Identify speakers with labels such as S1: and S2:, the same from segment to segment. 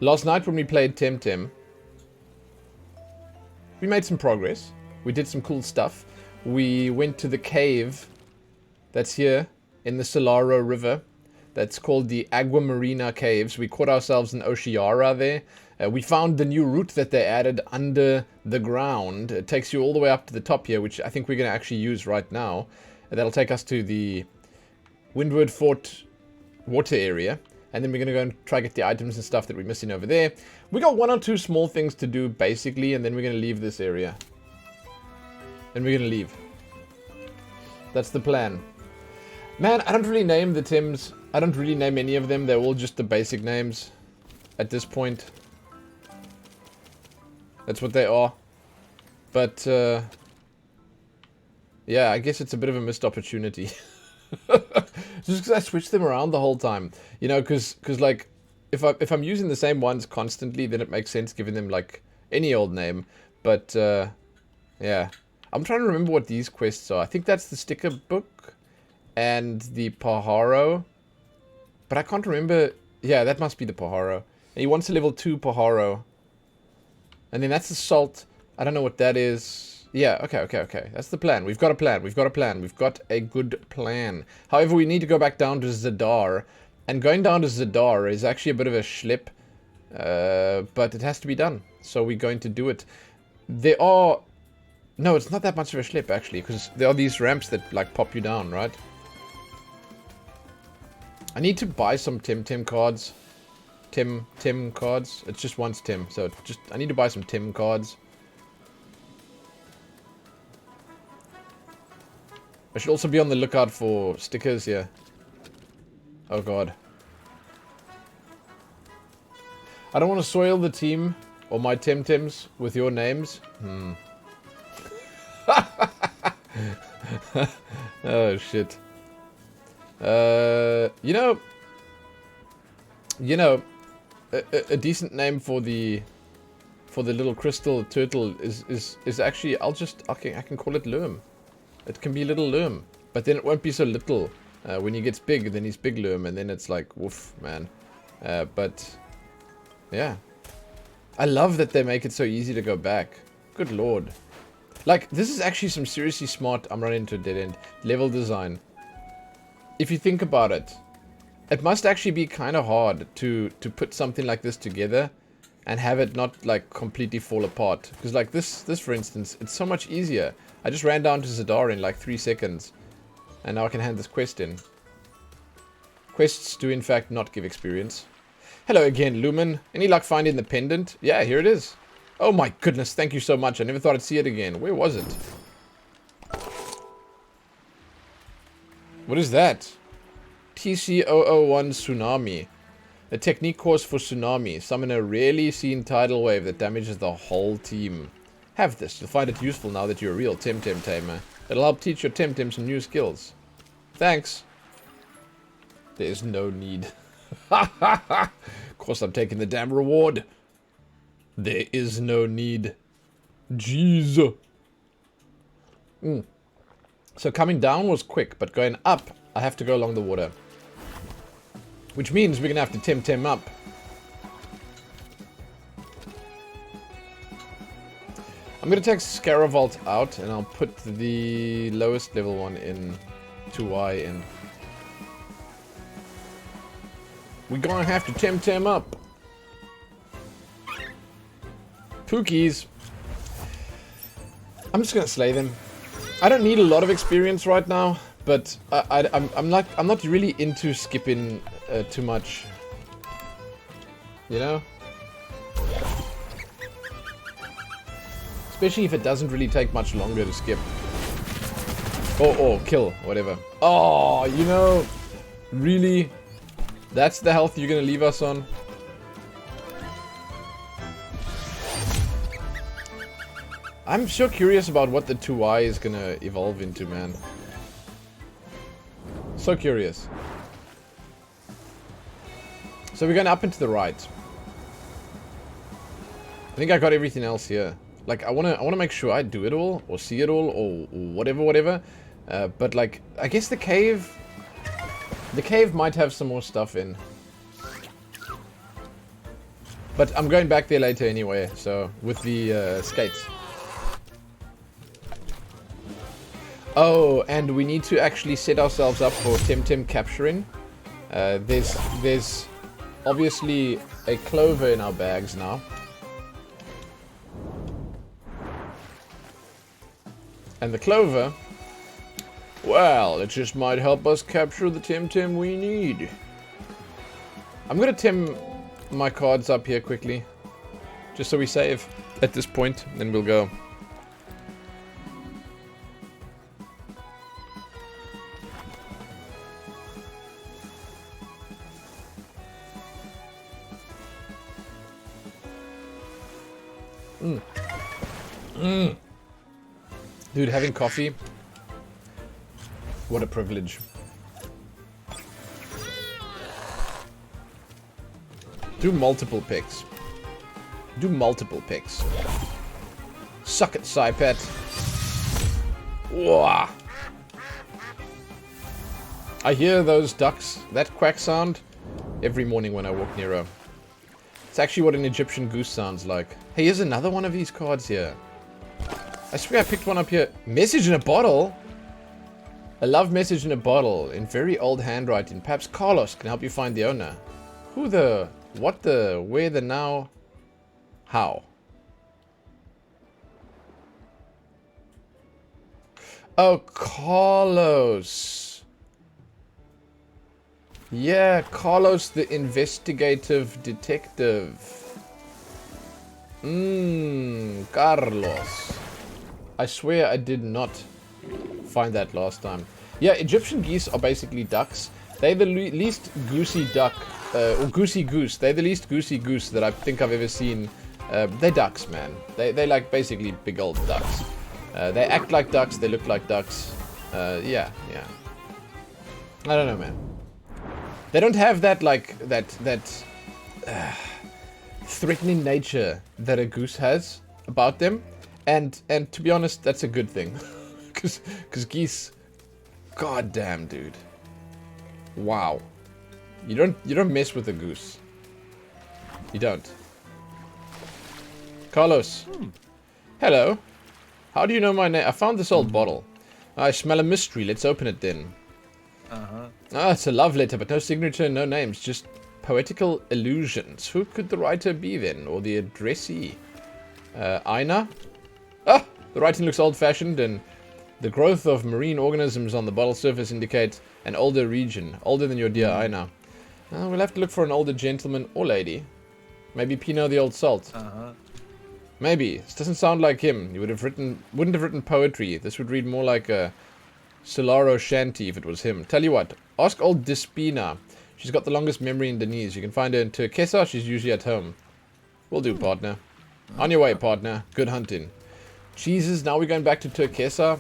S1: Last night when we played Temtem, we made some progress. We did some cool stuff. We went to the cave that's here in the Solaro River. That's called the Agua Marina Caves. We caught ourselves an Oshiara there. We found the new route that they added under the ground. It takes you all the way up to the top here, which I think we're going to actually use right now. That'll take us to the Windward Fort water area. And then we're going to go and try to get the items and stuff that we're missing over there. We got 1 or 2 small things to do, basically, and then we're going to leave this area. And we're going to leave. That's the plan. Man, I don't really name the Tims. I don't really name any of them. They're all just the basic names at this point. That's what they are. But, yeah, I guess it's a bit of a missed opportunity. Just because I switch them around the whole time. You know, because like, if I'm using the same ones constantly, then it makes sense giving them, like, any old name. But, yeah. I'm trying to remember what these quests are. I think that's the sticker book and the Pajaro. But I can't remember. Yeah, that must be the Pajaro. And he wants a level 2 Pajaro. And then that's the salt. I don't know what that is. Yeah, okay. That's the plan. We've got a plan. We've got a good plan. However, we need to go back down to Zadar. And going down to Zadar is actually a bit of a schlep. But it has to be done. So we're going to do it. There are... No, it's not that much of a schlep, actually. Because there are these ramps that, like, pop you down, right? I need to buy some Temtem cards. Tim cards. It's just once Tim, so I need to buy some Tim cards. I should also be on the lookout for stickers here. Oh god. I don't want to soil the team or my Temtems with your names. Oh shit. You know, a decent name for the little crystal turtle is actually I can call it Lurm. It can be little Lurm, but then it won't be so little. When he gets big, then he's big Lurm, and then it's like woof, man. But yeah, I love that they make it so easy to go back. Good lord, like this is actually some seriously smart. I'm running into a dead end level design. If you think about it. It must actually be kind of hard to put something like this together and have it not like completely fall apart. Because like this for instance, it's so much easier. I just ran down to Zadar in like 3 seconds. And now I can hand this quest in. Quests do in fact not give experience. Hello again, Lumin. Any luck finding the pendant? Yeah, here it is. Oh my goodness, thank you so much. I never thought I'd see it again. Where was it? What is that? TC001 Tsunami. A technique course for Tsunami. Summon a rarely seen tidal wave that damages the whole team. Have this. You'll find it useful now that you're a real Temtem tamer. It'll help teach your Temtem some new skills. Thanks. There's no need. Of course I'm taking the damn reward. There is no need. Jeez. So coming down was quick, but going up, I have to go along the water. Which means we're going to have to Temtem up. I'm going to take Scaravolt out and I'll put the lowest level one in 2Y in. We're going to have to Temtem up. Pookies. I'm just going to slay them. I don't need a lot of experience right now, but I'm not really into skipping too much. You know? Especially if it doesn't really take much longer to skip. Or kill, whatever. Oh, you know, really? That's the health you're gonna leave us on? I'm so curious about what the 2Y is gonna evolve into, man. So curious. So we're going up and to the right. I think I got everything else here. Like I wanna make sure I do it all or see it all or whatever. But like I guess the cave might have some more stuff in. But I'm going back there later anyway, so with the skates. Oh, and we need to actually set ourselves up for Temtem capturing. There's obviously a clover in our bags now. And the clover, well, it just might help us capture the Temtem we need. I'm gonna Tem my cards up here quickly, just so we save at this point, then we'll go. Dude, having coffee, what a privilege. Do multiple picks. Do multiple picks. Suck it, Psypet. Whoa. I hear those ducks, that quack sound, every morning when I walk near her. It's actually what an Egyptian goose sounds like. Hey, here's another one of these cards here. I swear I picked one up here. Message in a bottle? A love message in a bottle in very old handwriting. Perhaps Carlos can help you find the owner. Who the... What the... Where the now... How? Oh, Carlos. Yeah, Carlos the investigative detective. Carlos. I swear I did not find that last time. Yeah, Egyptian geese are basically ducks. They're the least goosey duck, or goosey goose. They're the least goosey goose that I think I've ever seen. They're ducks, man. They're like basically big old ducks. They act like ducks, they look like ducks. Yeah. I don't know, man. They don't have that, like, that threatening nature that a goose has about them. And to be honest, that's a good thing. Cause geese, goddamn, dude. Wow. You don't mess with a goose. You don't. Carlos. Hello. How do you know my name? I found this old bottle. I smell a mystery. Let's open it then. Ah, it's a love letter, but no signature, no names. Just poetical illusions. Who could the writer be then? Or the addressee? Aina? Ah! The writing looks old-fashioned, and the growth of marine organisms on the bottle surface indicates an older region. Older than your dear Aina. We'll have to look for an older gentleman or lady. Maybe Pino the Old Salt. Maybe. This doesn't sound like him. He wouldn't have written poetry. This would read more like a Solaro shanty if it was him. Tell you what, ask old Despina. She's got the longest memory in Denise. You can find her in Turkesa. She's usually at home. Will do, partner. On your way, partner. Good hunting. Jesus, now we're going back to Turkesa?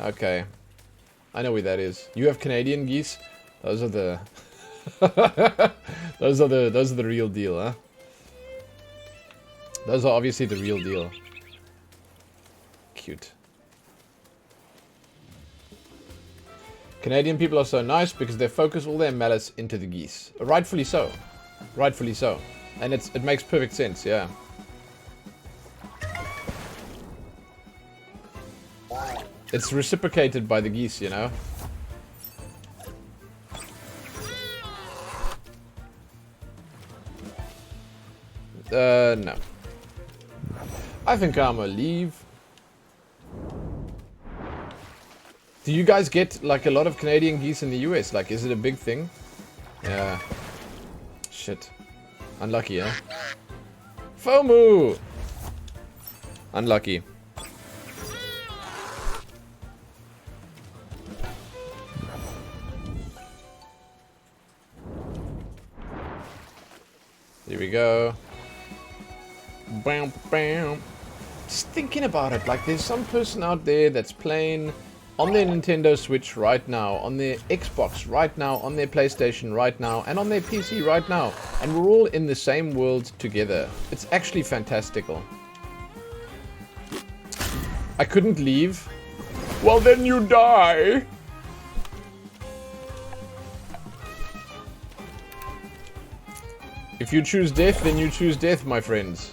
S1: Okay. I know where that is. You have Canadian geese? Those are the... those are the real deal, huh? Those are obviously the real deal. Cute. Canadian people are so nice because they focus all their malice into the geese. Rightfully so. Rightfully so. And it makes perfect sense, yeah. It's reciprocated by the geese, you know? No. I think I'm gonna leave. Do you guys get, like, a lot of Canadian geese in the US? Like, is it a big thing? Yeah. Shit. Unlucky, eh? FOMO! Unlucky. Here we go. Bam, bam. Just thinking about it, like there's some person out there that's playing on their Nintendo Switch right now, on their Xbox right now, on their PlayStation right now, and on their PC right now. And we're all in the same world together. It's actually fantastical. I couldn't leave. Well, then you die. If you choose death, then you choose death, my friends.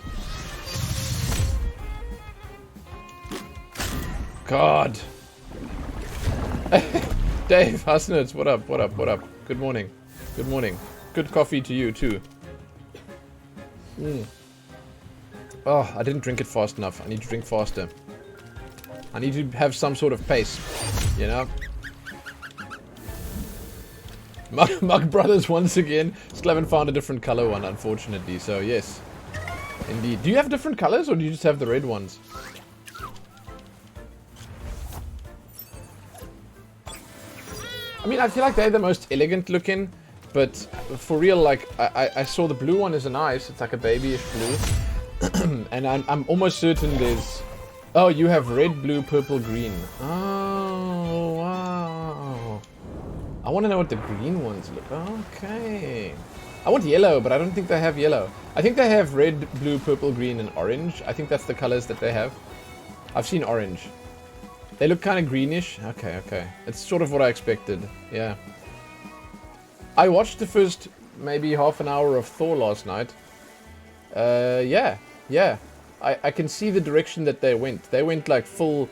S1: God. Dave, Husnerds, what up, what up, what up? Good morning. Good morning. Good coffee to you, too. Oh, I didn't drink it fast enough. I need to drink faster. I need to have some sort of pace, you know? Mug Brothers once again. Still haven't found a different color one, unfortunately, so yes. Indeed. Do you have different colors, or do you just have the red ones? I mean, I feel like they're the most elegant looking, but for real, like, I saw the blue one is nice. It's like a babyish blue. And I'm almost certain there's... Oh, you have red, blue, purple, green. Oh, wow. I want to know what the green ones look. Okay. I want yellow, but I don't think they have yellow. I think they have red, blue, purple, green, and orange. I think that's the colors that they have. I've seen orange. They look kind of greenish. Okay, okay. It's sort of what I expected. Yeah. I watched the first maybe half an hour of Thor last night. Yeah. I can see the direction that they went. They went like full...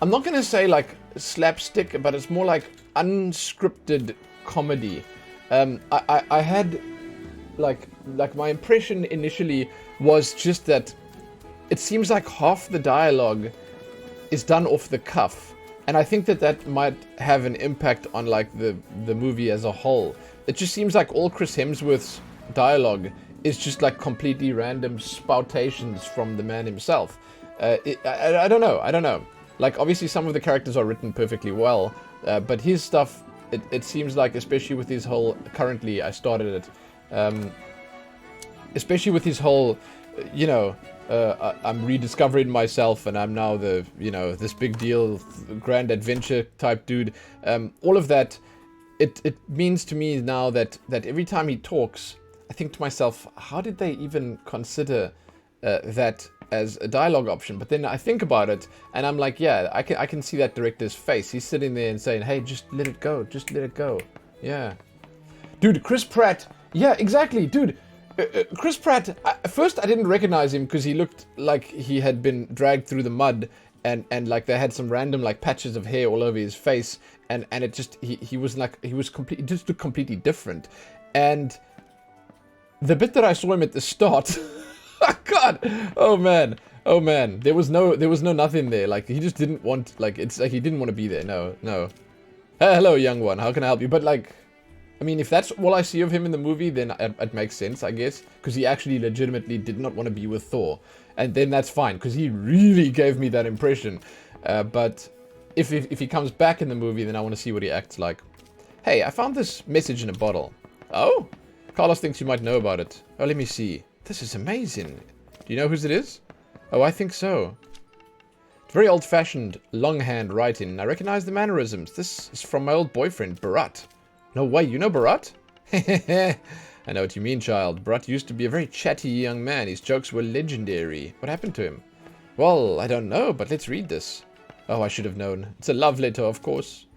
S1: I'm not going to say like slapstick, but it's more like unscripted comedy. I had like my impression initially was just that it seems like half the dialogue is done off the cuff, and I think that might have an impact on like the movie as a whole. It just seems like all Chris Hemsworth's dialogue is just like completely random spoutations from the man himself. I don't know. Like, obviously some of the characters are written perfectly well, but his stuff, it seems like, especially with his whole, currently I started it, especially with his whole, you know, I'm rediscovering myself and I'm now the, you know, this big deal, grand adventure type dude. All of that, it means to me now that every time he talks, I think to myself, how did they even consider that as a dialogue option? But then I think about it and I'm like, yeah, I can see that director's face. He's sitting there and saying, hey, just let it go. Just let it go. Yeah. Dude, Chris Pratt. Yeah, exactly. Dude, Chris Pratt, at first I didn't recognize him because he looked like he had been dragged through the mud and like they had some random like patches of hair all over his face and it just, he was just looked completely different. And the bit that I saw him at the start, God, oh man, there was no nothing there. Like, he just didn't want, like, it's like he didn't want to be there. No. Hello, young one. How can I help you? But like, I mean, if that's all I see of him in the movie, then it makes sense, I guess, because he actually legitimately did not want to be with Thor, and then that's fine, because he really gave me that impression. But if he comes back in the movie, then I want to see what he acts like. Hey, I found this message in a bottle. Oh. Carlos thinks you might know about it. Oh, let me see. This is amazing. Do you know whose it is? Oh, I think so. It's very old-fashioned, longhand writing. I recognize the mannerisms. This is from my old boyfriend, Bharat. No way, you know Bharat? I know what you mean, child. Bharat used to be a very chatty young man. His jokes were legendary. What happened to him? Well, I don't know, but let's read this. Oh, I should have known. It's a love letter, of course.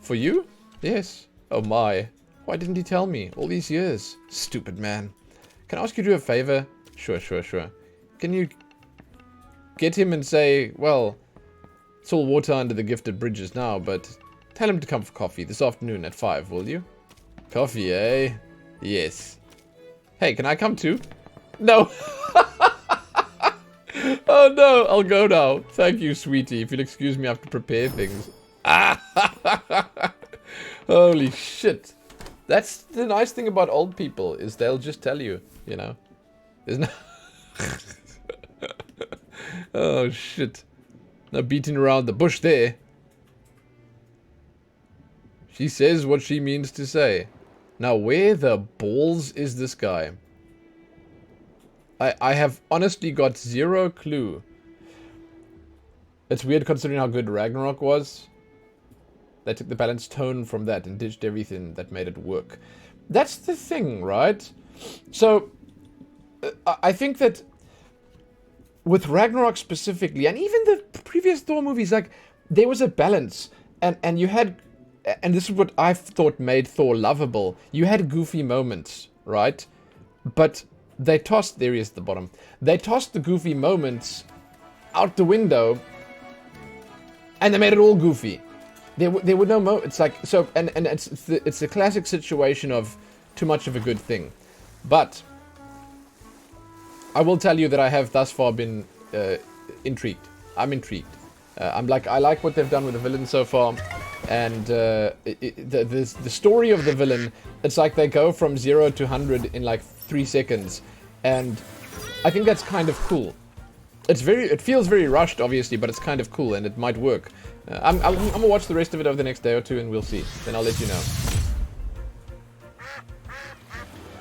S1: For you? Yes. Oh my. Why didn't he tell me all these years? Stupid man. Can I ask you to do a favor? Sure. Can you get him and say, well, it's all water under the gifted bridges now, but tell him to come for coffee this afternoon at 5, will you? Coffee, eh? Yes. Hey, can I come too? No. Oh no, I'll go now. Thank you, sweetie. If you'll excuse me, I have to prepare things. Holy shit. That's the nice thing about old people, is they'll just tell you, you know. There's no... Oh, shit. No beating around the bush there. She says what she means to say. Now, where the balls is this guy? I have honestly got zero clue. It's weird considering how good Ragnarok was. They took the balanced tone from that and ditched everything that made it work. That's the thing, right? So, I think that with Ragnarok specifically, and even the previous Thor movies, like, there was a balance. And you had, and this is what I thought made Thor lovable, you had goofy moments, right? but they tossed, there he is at the bottom, they tossed the goofy moments out the window, and they made it all goofy. There were no it's like, so, and it's the classic situation of too much of a good thing. But I will tell you that I have thus far been intrigued. I'm intrigued. I'm like, I like what they've done with the villain so far, and the story of the villain, it's like they go from 0 to 100 in like 3 seconds, and I think that's kind of cool. It feels very rushed, obviously, but it's kind of cool, and it might work. I'm gonna watch the rest of it over the next day or two, and we'll see. Then I'll let you know.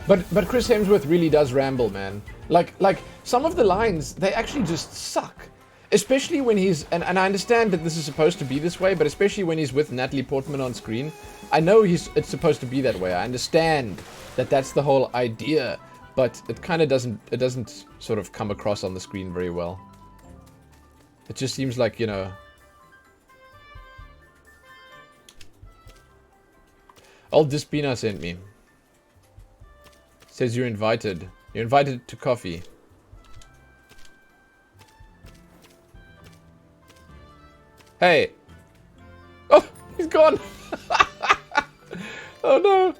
S1: But Chris Hemsworth really does ramble, man. Like some of the lines, they actually just suck. Especially when he's, and I understand that this is supposed to be this way, but especially when he's with Natalie Portman on screen. I know it's supposed to be that way. I understand that that's the whole idea, but it kind of doesn't sort of come across on the screen very well. It just seems like, you know. Old Despina sent me. Says you're invited. You're invited to coffee. Hey. Oh, he's gone. Oh no.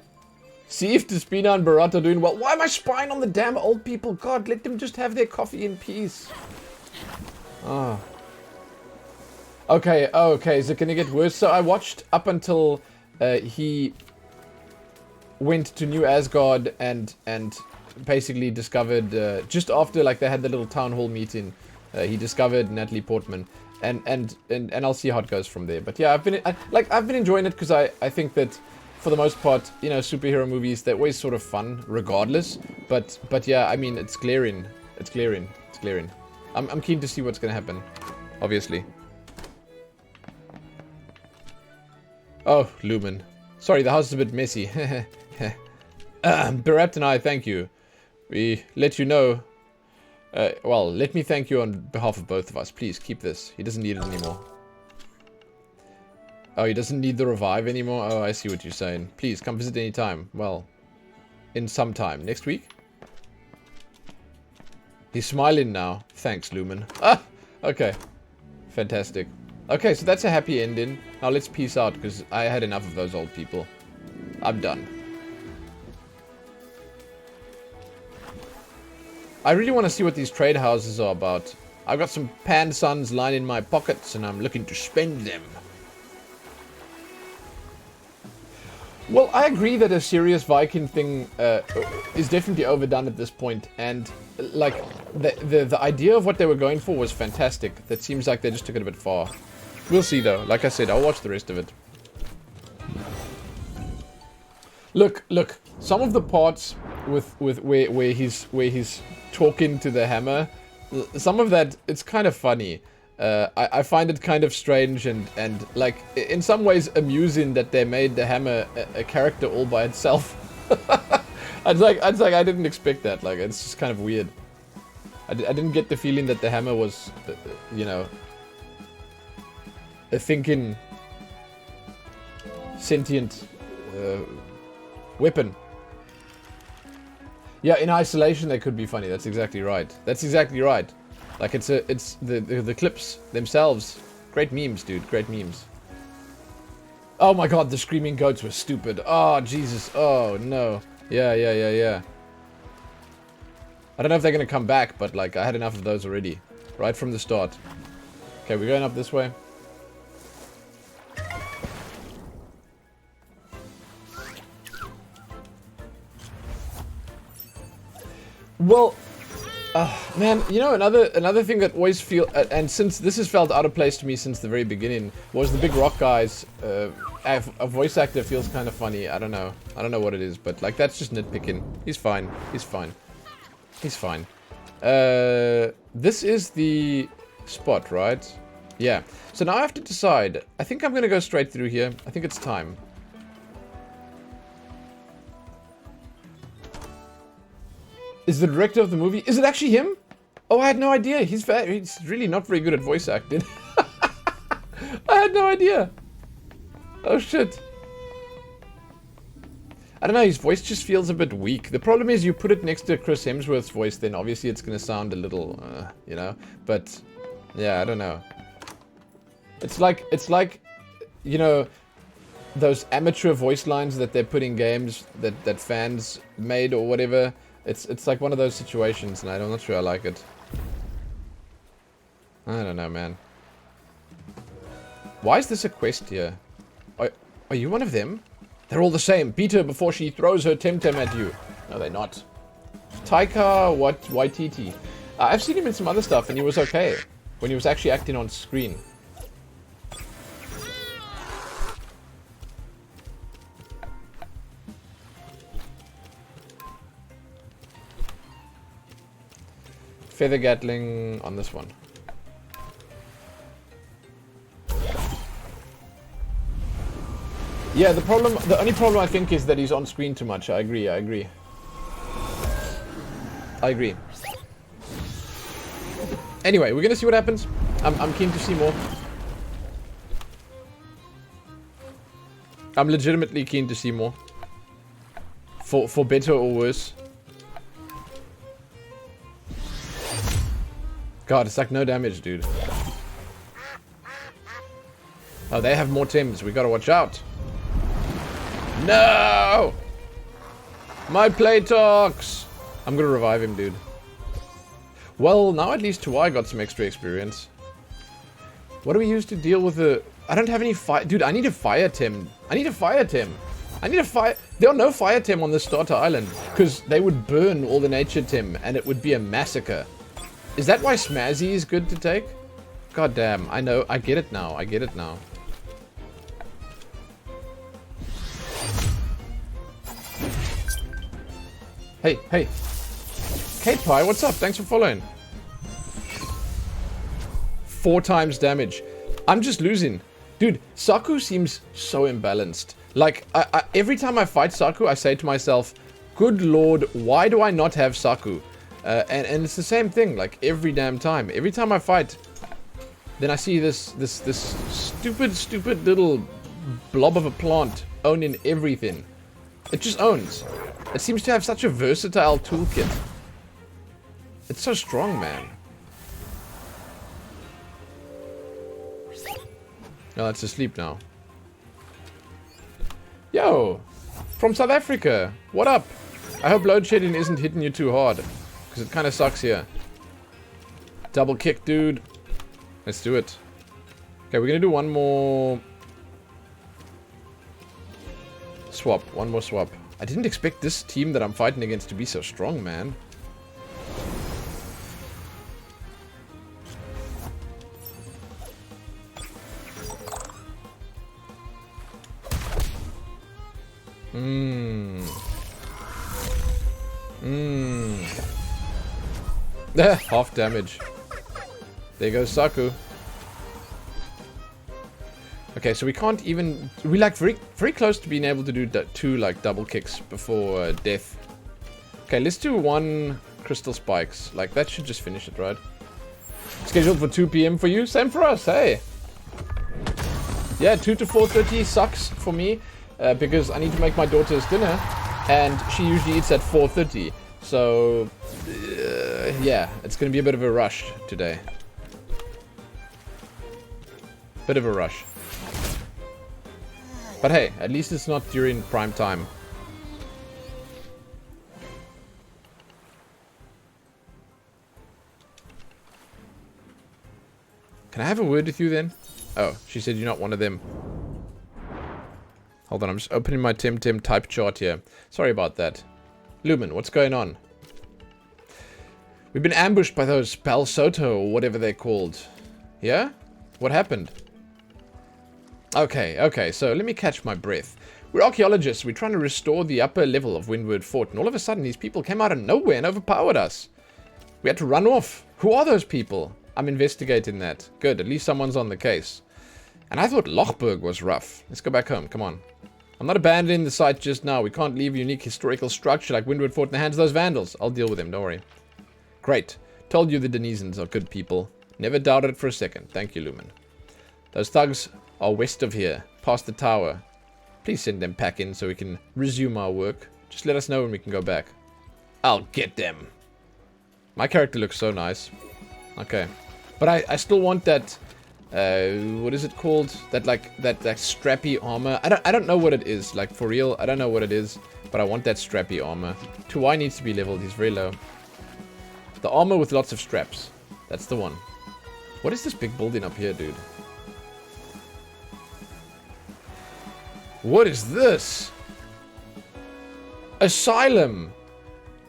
S1: See if Despina and Barat are doing well. Why am I spying on the damn old people? God, let them just have their coffee in peace. Ah. Okay, okay, is it gonna get worse? So I watched up until he went to New Asgard and basically discovered, just after like they had the little town hall meeting, he discovered Natalie Portman. And I'll see how it goes from there. But yeah, I've been enjoying it because I think that for the most part, you know, superhero movies, they're always sort of fun regardless. But yeah, I mean, it's glaring. It's glaring. It's glaring. I'm keen to see what's gonna happen, obviously. Oh, Lumin. Sorry, the house is a bit messy. Barat and I thank you. We let you know. Well, let me thank you on behalf of both of us. Please, keep this. He doesn't need it anymore. Oh, he doesn't need the revive anymore? Oh, I see what you're saying. Please, come visit any time. Well, in some time. Next week? He's smiling now. Thanks, Lumin. Ah! Okay. Fantastic. Okay, so that's a happy ending. Now let's peace out, because I had enough of those old people. I'm done. I really want to see what these trade houses are about. I've got some pan suns lying in my pockets, and I'm looking to spend them. Well, I agree that a serious Viking thing is definitely overdone at this point, and like the idea of what they were going for was fantastic. That seems like they just took it a bit far. We'll see though. Like I said, I'll watch the rest of it. Look. Some of the parts with where he's talking to the hammer, some of that, it's kind of funny. I find it kind of strange and like in some ways amusing that they made the hammer a character all by itself. I didn't expect that. Like, it's just kind of weird. I didn't get the feeling that the hammer was, you know, a thinking, sentient weapon. Yeah, in isolation they could be funny. That's exactly right. That's exactly right. Like, it's the clips themselves. Great memes, dude. Great memes. Oh my god, the screaming goats were stupid. Oh, Jesus. Oh, no. Yeah. I don't know if they're gonna come back, but, like, I had enough of those already. Right from the start. Okay, we're going up this way. Well, man, you know, another thing that always feel, and since this has felt out of place to me since the very beginning, was the big rock guys. A voice actor feels kind of funny. I don't know what it is, but like that's just nitpicking. He's fine. This is the spot, right? Yeah. So now I have to decide. I think I'm gonna go straight through here. I think it's time. Is the director of the movie? Is it actually him? Oh, I had no idea. He's really not very good at voice acting. I had no idea. Oh shit. I don't know, his voice just feels a bit weak. The problem is you put it next to Chris Hemsworth's voice, then obviously it's going to sound a little, you know. But, yeah, I don't know. It's like, you know, those amateur voice lines that they put in games that fans made or whatever. It's like one of those situations, and I'm not sure I like it. I don't know, man. Why is this a quest here? Are you one of them? They're all the same. Beat her before she throws her Temtem at you. No, they're not. Taika Waititi. I've seen him in some other stuff, and he was okay. When he was actually acting on screen. Feather Gatling on this one. Yeah, the only problem I think is that he's on screen too much. I agree. Anyway, we're gonna see what happens. I'm keen to see more. I'm legitimately keen to see more. For better or worse. God, it's like no damage, dude. Oh, they have more Tims. We gotta watch out. No! My Playtox! I'm gonna revive him, dude. Well, now at least Tuai got some extra experience. What do we use to deal with the... I don't have any fire... Dude, I need a fire Tim. There are no fire Tim on this starter island. Because they would burn all the nature Tim, and it would be a massacre. Is that why Smazzy is good to take? God damn, I know. I get it now. Hey. Kate Pie, what's up? Thanks for following. 4 times damage. I'm just losing. Dude, Saku seems so imbalanced. Like, every time I fight Saku, I say to myself, good lord, why do I not have Saku? And it's the same thing, like, every damn time. Every time I fight, then I see this stupid little blob of a plant owning everything. It just owns. It seems to have such a versatile toolkit. It's so strong, man. Oh, it's asleep now. Yo! From South Africa! What up? I hope load shedding isn't hitting you too hard. Because it kind of sucks here. Double kick, dude. Let's do it. Okay, we're going to do one more... swap. One more swap. I didn't expect this team that I'm fighting against to be so strong, man. Half damage. There goes Saku. Okay, so we can't even... We're like very close to being able to do 2 like double kicks before death. Okay, let's do 1 crystal spikes. Like, that should just finish it, right? Scheduled for 2 PM for you? Same for us, hey! Yeah, 2 to 4:30 sucks for me. Because I need to make my daughter's dinner. And she usually eats at 4:30. So... yeah, it's gonna be a bit of a rush today. Bit of a rush. But hey, at least it's not during prime time. Can I have a word with you then? Oh, she said you're not one of them. Hold on, I'm just opening my Temtem type chart here. Sorry about that. Lumin, what's going on? We've been ambushed by those Palsoto or whatever they're called. Yeah? What happened? Okay, so let me catch my breath. We're archaeologists. We're trying to restore the upper level of Windward Fort, and all of a sudden these people came out of nowhere and overpowered us. We had to run off. Who are those people? I'm investigating that. Good, at least someone's on the case. And I thought Lochberg was rough. Let's go back home, come on. I'm not abandoning the site just now. We can't leave a unique historical structure like Windward Fort in the hands of those vandals. I'll deal with them, don't worry. Great. Told you the Denisans are good people. Never doubted it for a second. Thank you, Lumin. Those thugs are west of here, past the tower. Please send them packing so we can resume our work. Just let us know when we can go back. I'll get them. My character looks so nice. Okay. But I still want that... what is it called? That, like, that strappy armor. I don't know what it is. Like, for real, I don't know what it is. But I want that strappy armor. 2i needs to be leveled. He's very low. The armor with lots of straps. That's the one. What is this big building up here, dude? What is this? Asylum.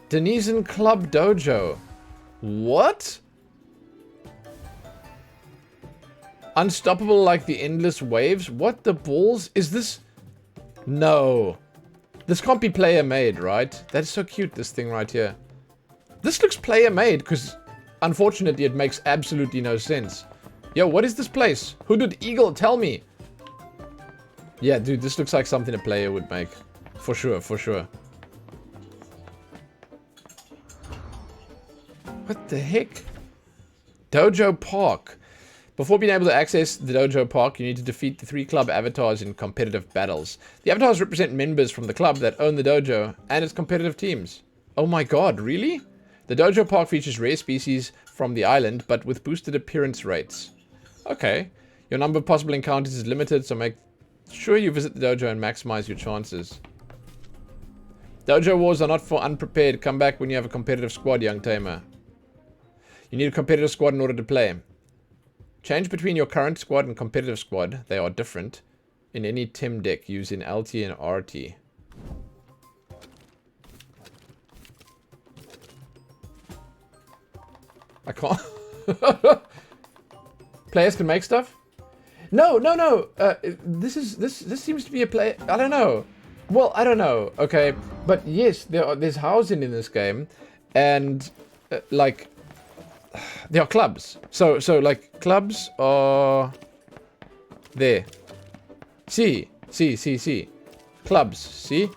S1: Denizen Club Dojo. What? Unstoppable like the endless waves? What the balls? Is this... No. This can't be player made, right? That's so cute, this thing right here. This looks player made, because unfortunately it makes absolutely no sense. Yo, what is this place? Hooded Eagle, tell me. Yeah, dude, this looks like something a player would make. For sure, for sure. What the heck? Dojo Park. Before being able to access the Dojo Park, you need to defeat the 3 club avatars in competitive battles. The avatars represent members from the club that own the dojo and its competitive teams. Oh my god, really? The Dojo Park features rare species from the island, but with boosted appearance rates. Okay. Your number of possible encounters is limited, so make sure you visit the dojo and maximize your chances. Dojo wars are not for unprepared. Come back when you have a competitive squad, young tamer. You need a competitive squad in order to play. Change between your current squad and competitive squad. They are different. In any Tim deck using LT and RT. I can't. Players can make stuff? No. This seems to be a play. I don't know. Well, I don't know. Okay, but yes, there's housing in this game, and like there are clubs. So like clubs are there. See. Clubs. See,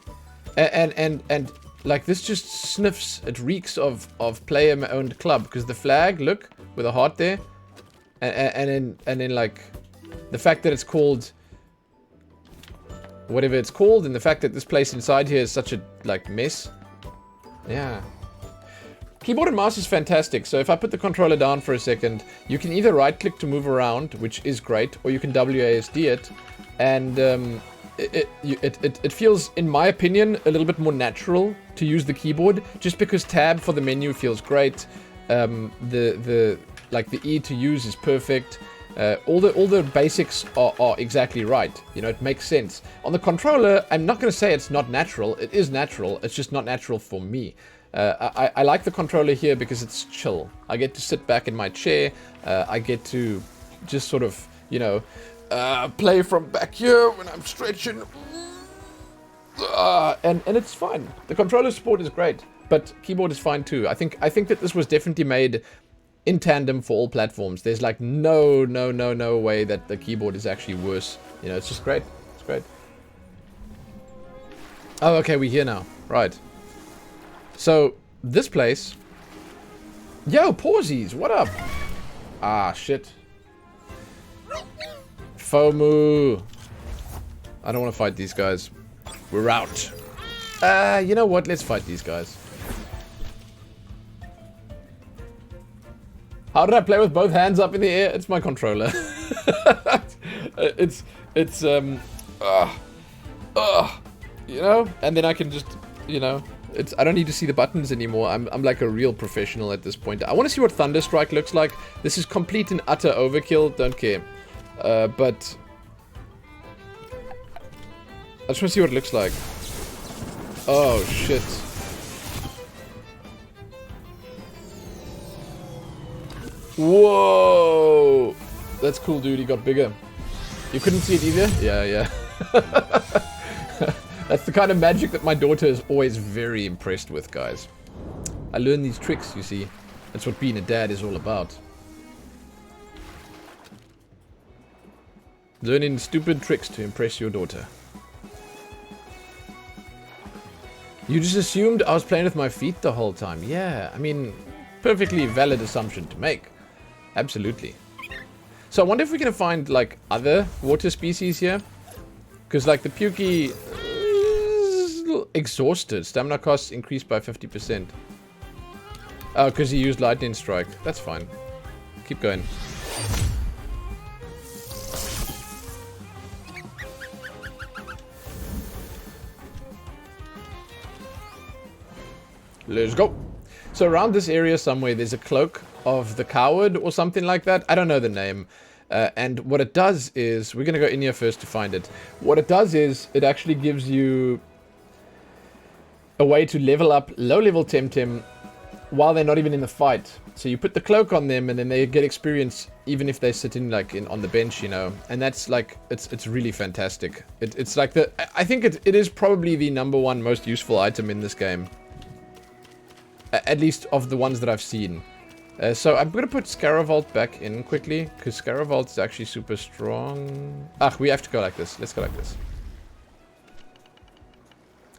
S1: and like this just sniffs. It reeks of player-owned club because the flag, look, with a heart there, and then like the fact that it's called whatever it's called, and the fact that this place inside here is such a like mess. Yeah. Keyboard and mouse is fantastic. So if I put the controller down for a second, you can either right-click to move around, which is great, or you can WASD it, and it feels, in my opinion, a little bit more natural to use the keyboard, just because tab for the menu feels great. The E to use is perfect. All the basics are exactly right. You know, it makes sense. On the controller, I'm not going to say it's not natural. It is natural. It's just not natural for me. I like the controller here because it's chill. I get to sit back in my chair. I get to just sort of, you know, play from back here when I'm stretching. And it's fine. The controller support is great, but keyboard is fine too. I think that this was definitely made in tandem for all platforms. There's like no way that the keyboard is actually worse. You know, it's just great. It's great. Oh, okay, we're here now. Right. So, this place... Yo, Pawsies, what up? Ah, shit. FOMO. I don't want to fight these guys. We're out. You know what? Let's fight these guys. How did I play with both hands up in the air? It's my controller. You know? And then I can just, you know... I don't need to see the buttons anymore. I'm like a real professional at this point. I want to see what Thunderstrike looks like. This is complete and utter overkill. Don't care. But... I just want to see what it looks like. Oh, shit. Whoa! That's cool, dude. He got bigger. You couldn't see it either? Yeah. That's the kind of magic that my daughter is always very impressed with, guys. I learn these tricks, you see. That's what being a dad is all about. Learning stupid tricks to impress your daughter. You just assumed I was playing with my feet the whole time. Yeah, I mean, perfectly valid assumption to make. Absolutely. So I wonder if we're going to find, like, other water species here. Because, like, the Pukey is a little exhausted. Stamina costs increased by 50%. Oh, because he used Lightning Strike. That's fine. Keep going. Let's go. So around this area somewhere, there's a Cloak of the Coward or something like that. I don't know the name. And what it does is, we're going to go in here first to find it. What it does is, it actually gives you a way to level up low-level Temtem while they're not even in the fight. So you put the Cloak on them, and then they get experience even if they sit in, like, on the bench, you know. And that's, like, it's really fantastic. It's like the... I think it is probably the #1 most useful item in this game. At least of the ones that I've seen. So I'm going to put Scaravolt back in quickly, because Scaravolt is actually super strong. We have to go like this. Let's go like this.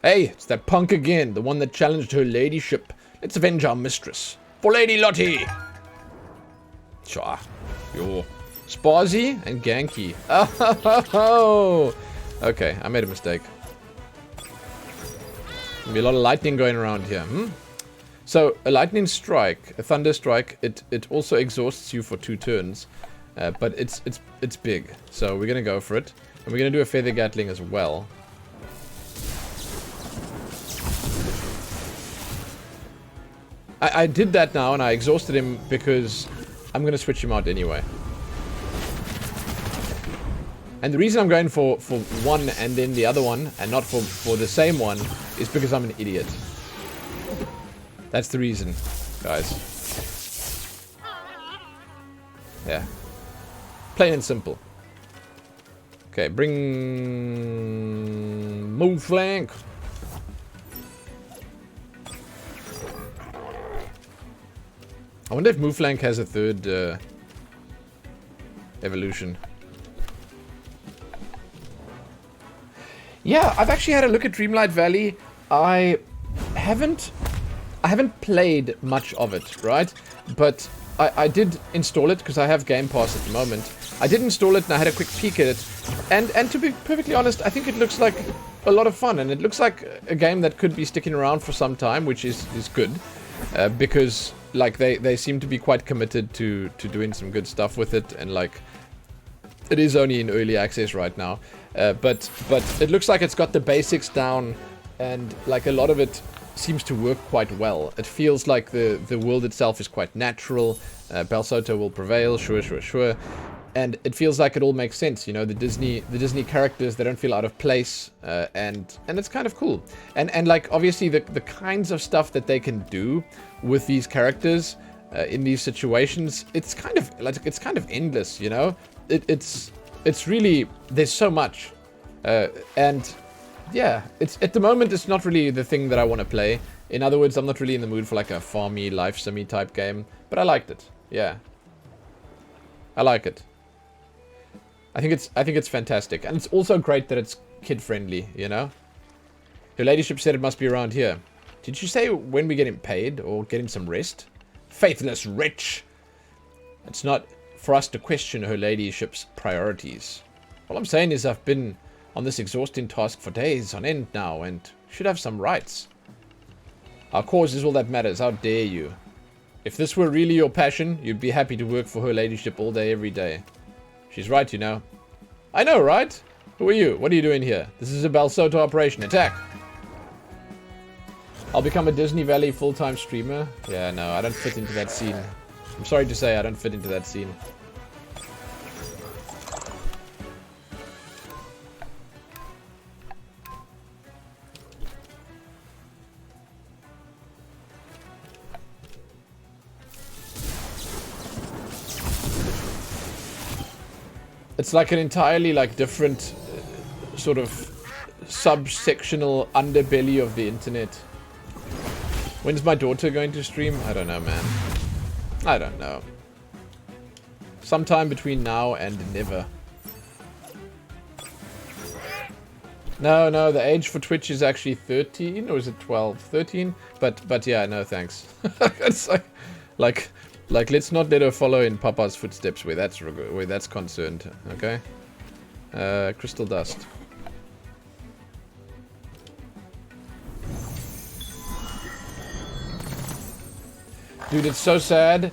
S1: Hey, it's that punk again, the one that challenged her ladyship. Let's avenge our mistress. For Lady Lottie! Sure. Yo. Sparzy and Ganky. Oh! Okay, I made a mistake. There'll be a lot of lightning going around here, So, a lightning strike, a thunder strike, it also exhausts you for 2 turns. But it's big. So, we're gonna go for it. And we're gonna do a feather gatling as well. I did that now, and I exhausted him because I'm gonna switch him out anyway. And the reason I'm going for one and then the other one, and not for the same one, is because I'm an idiot. That's the reason, guys. Yeah. Plain and simple. Okay, bring... Move flank! I wonder if Move Flank has a 3rd evolution. Yeah, I've actually had a look at Dreamlight Valley. I haven't played much of it, right? But I did install it because I have Game Pass at the moment. I did install it and I had a quick peek at it. And to be perfectly honest, I think it looks like a lot of fun. And it looks like a game that could be sticking around for some time, which is good. Because, like, they seem to be quite committed to doing some good stuff with it. And, like, it is only in early access right now. But it looks like it's got the basics down. And, like, a lot of it seems to work quite well. It feels like the world itself is quite natural. Balsoto will prevail, sure. And it feels like it all makes sense, you know, the Disney characters, they don't feel out of place, and it's kind of cool. And like, obviously, the kinds of stuff that they can do with these characters in these situations, it's kind of endless, you know? It's really, there's so much. And yeah, at the moment, it's not really the thing that I want to play. In other words, I'm not really in the mood for like a farmy, life simmy type game, but I liked it. Yeah. I like it. I think it's fantastic, and it's also great that it's kid-friendly, you know? Your ladyship said it must be around here. Did you say when we get him paid, or get him some rest? Faithless wretch! It's not for us to question her ladyship's priorities. All I'm saying is I've been on this exhausting task for days on end now, and should have some rights. Our cause is all that matters, how dare you? If this were really your passion, you'd be happy to work for her ladyship all day, every day. She's right, you know. I know, right? Who are you? What are you doing here? This is a Balsoto operation. Attack! I'll become a Disney Valley full-time streamer. Yeah, no, I don't fit into that scene. I'm sorry to say I don't fit into that scene. It's like an entirely, like, different sort of subsectional underbelly of the internet. When's my daughter going to stream? I don't know, man. I don't know. Sometime between now and never. No, the age for Twitch is actually 13, or is it 12? 13? But yeah, no thanks. It's like, let's not let her follow in Papa's footsteps where that's concerned, okay? Crystal dust. Dude, it's so sad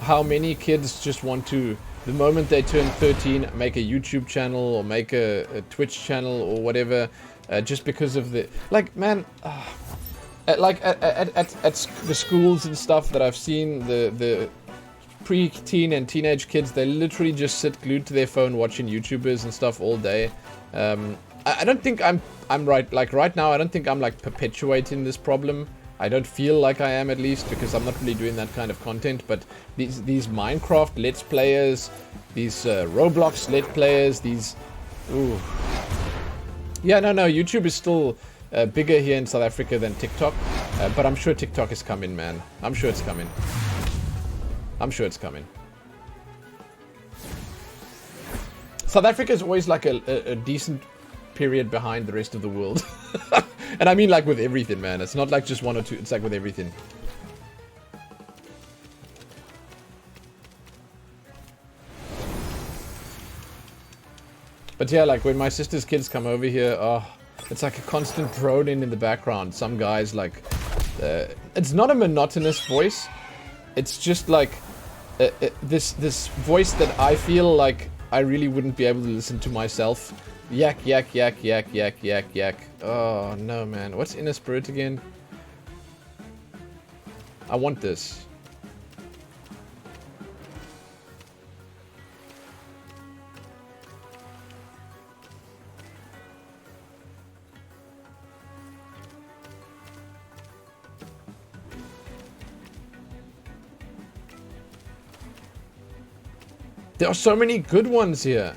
S1: how many kids just want to, the moment they turn 13, make a YouTube channel or make a Twitch channel or whatever, just because of the, like, man, like at the schools and stuff that I've seen, the pre-teen and teenage kids, they literally just sit glued to their phone watching YouTubers and stuff all day. I don't think I'm right, like right now, I don't think I'm like perpetuating this problem. I don't feel like I am, at least, because I'm not really doing that kind of content, but these Minecraft Let's Players, these Roblox Let's Players, these... Ooh. Yeah, no, YouTube is still bigger here in South Africa than TikTok, but I'm sure TikTok is coming, man. I'm sure it's coming. I'm sure it's coming. South Africa is always like a decent period behind the rest of the world. And I mean like with everything, man. It's not like just one or two, it's like with everything. But yeah, like when my sister's kids come over here, oh, it's like a constant droning in the background. Some guys like, it's not a monotonous voice. It's just like this voice that I feel like I really wouldn't be able to listen to myself. Yak, yak, yak, yak, yak, yak, yak. Oh, no, man. What's Inner Spirit again? I want this. There are so many good ones here.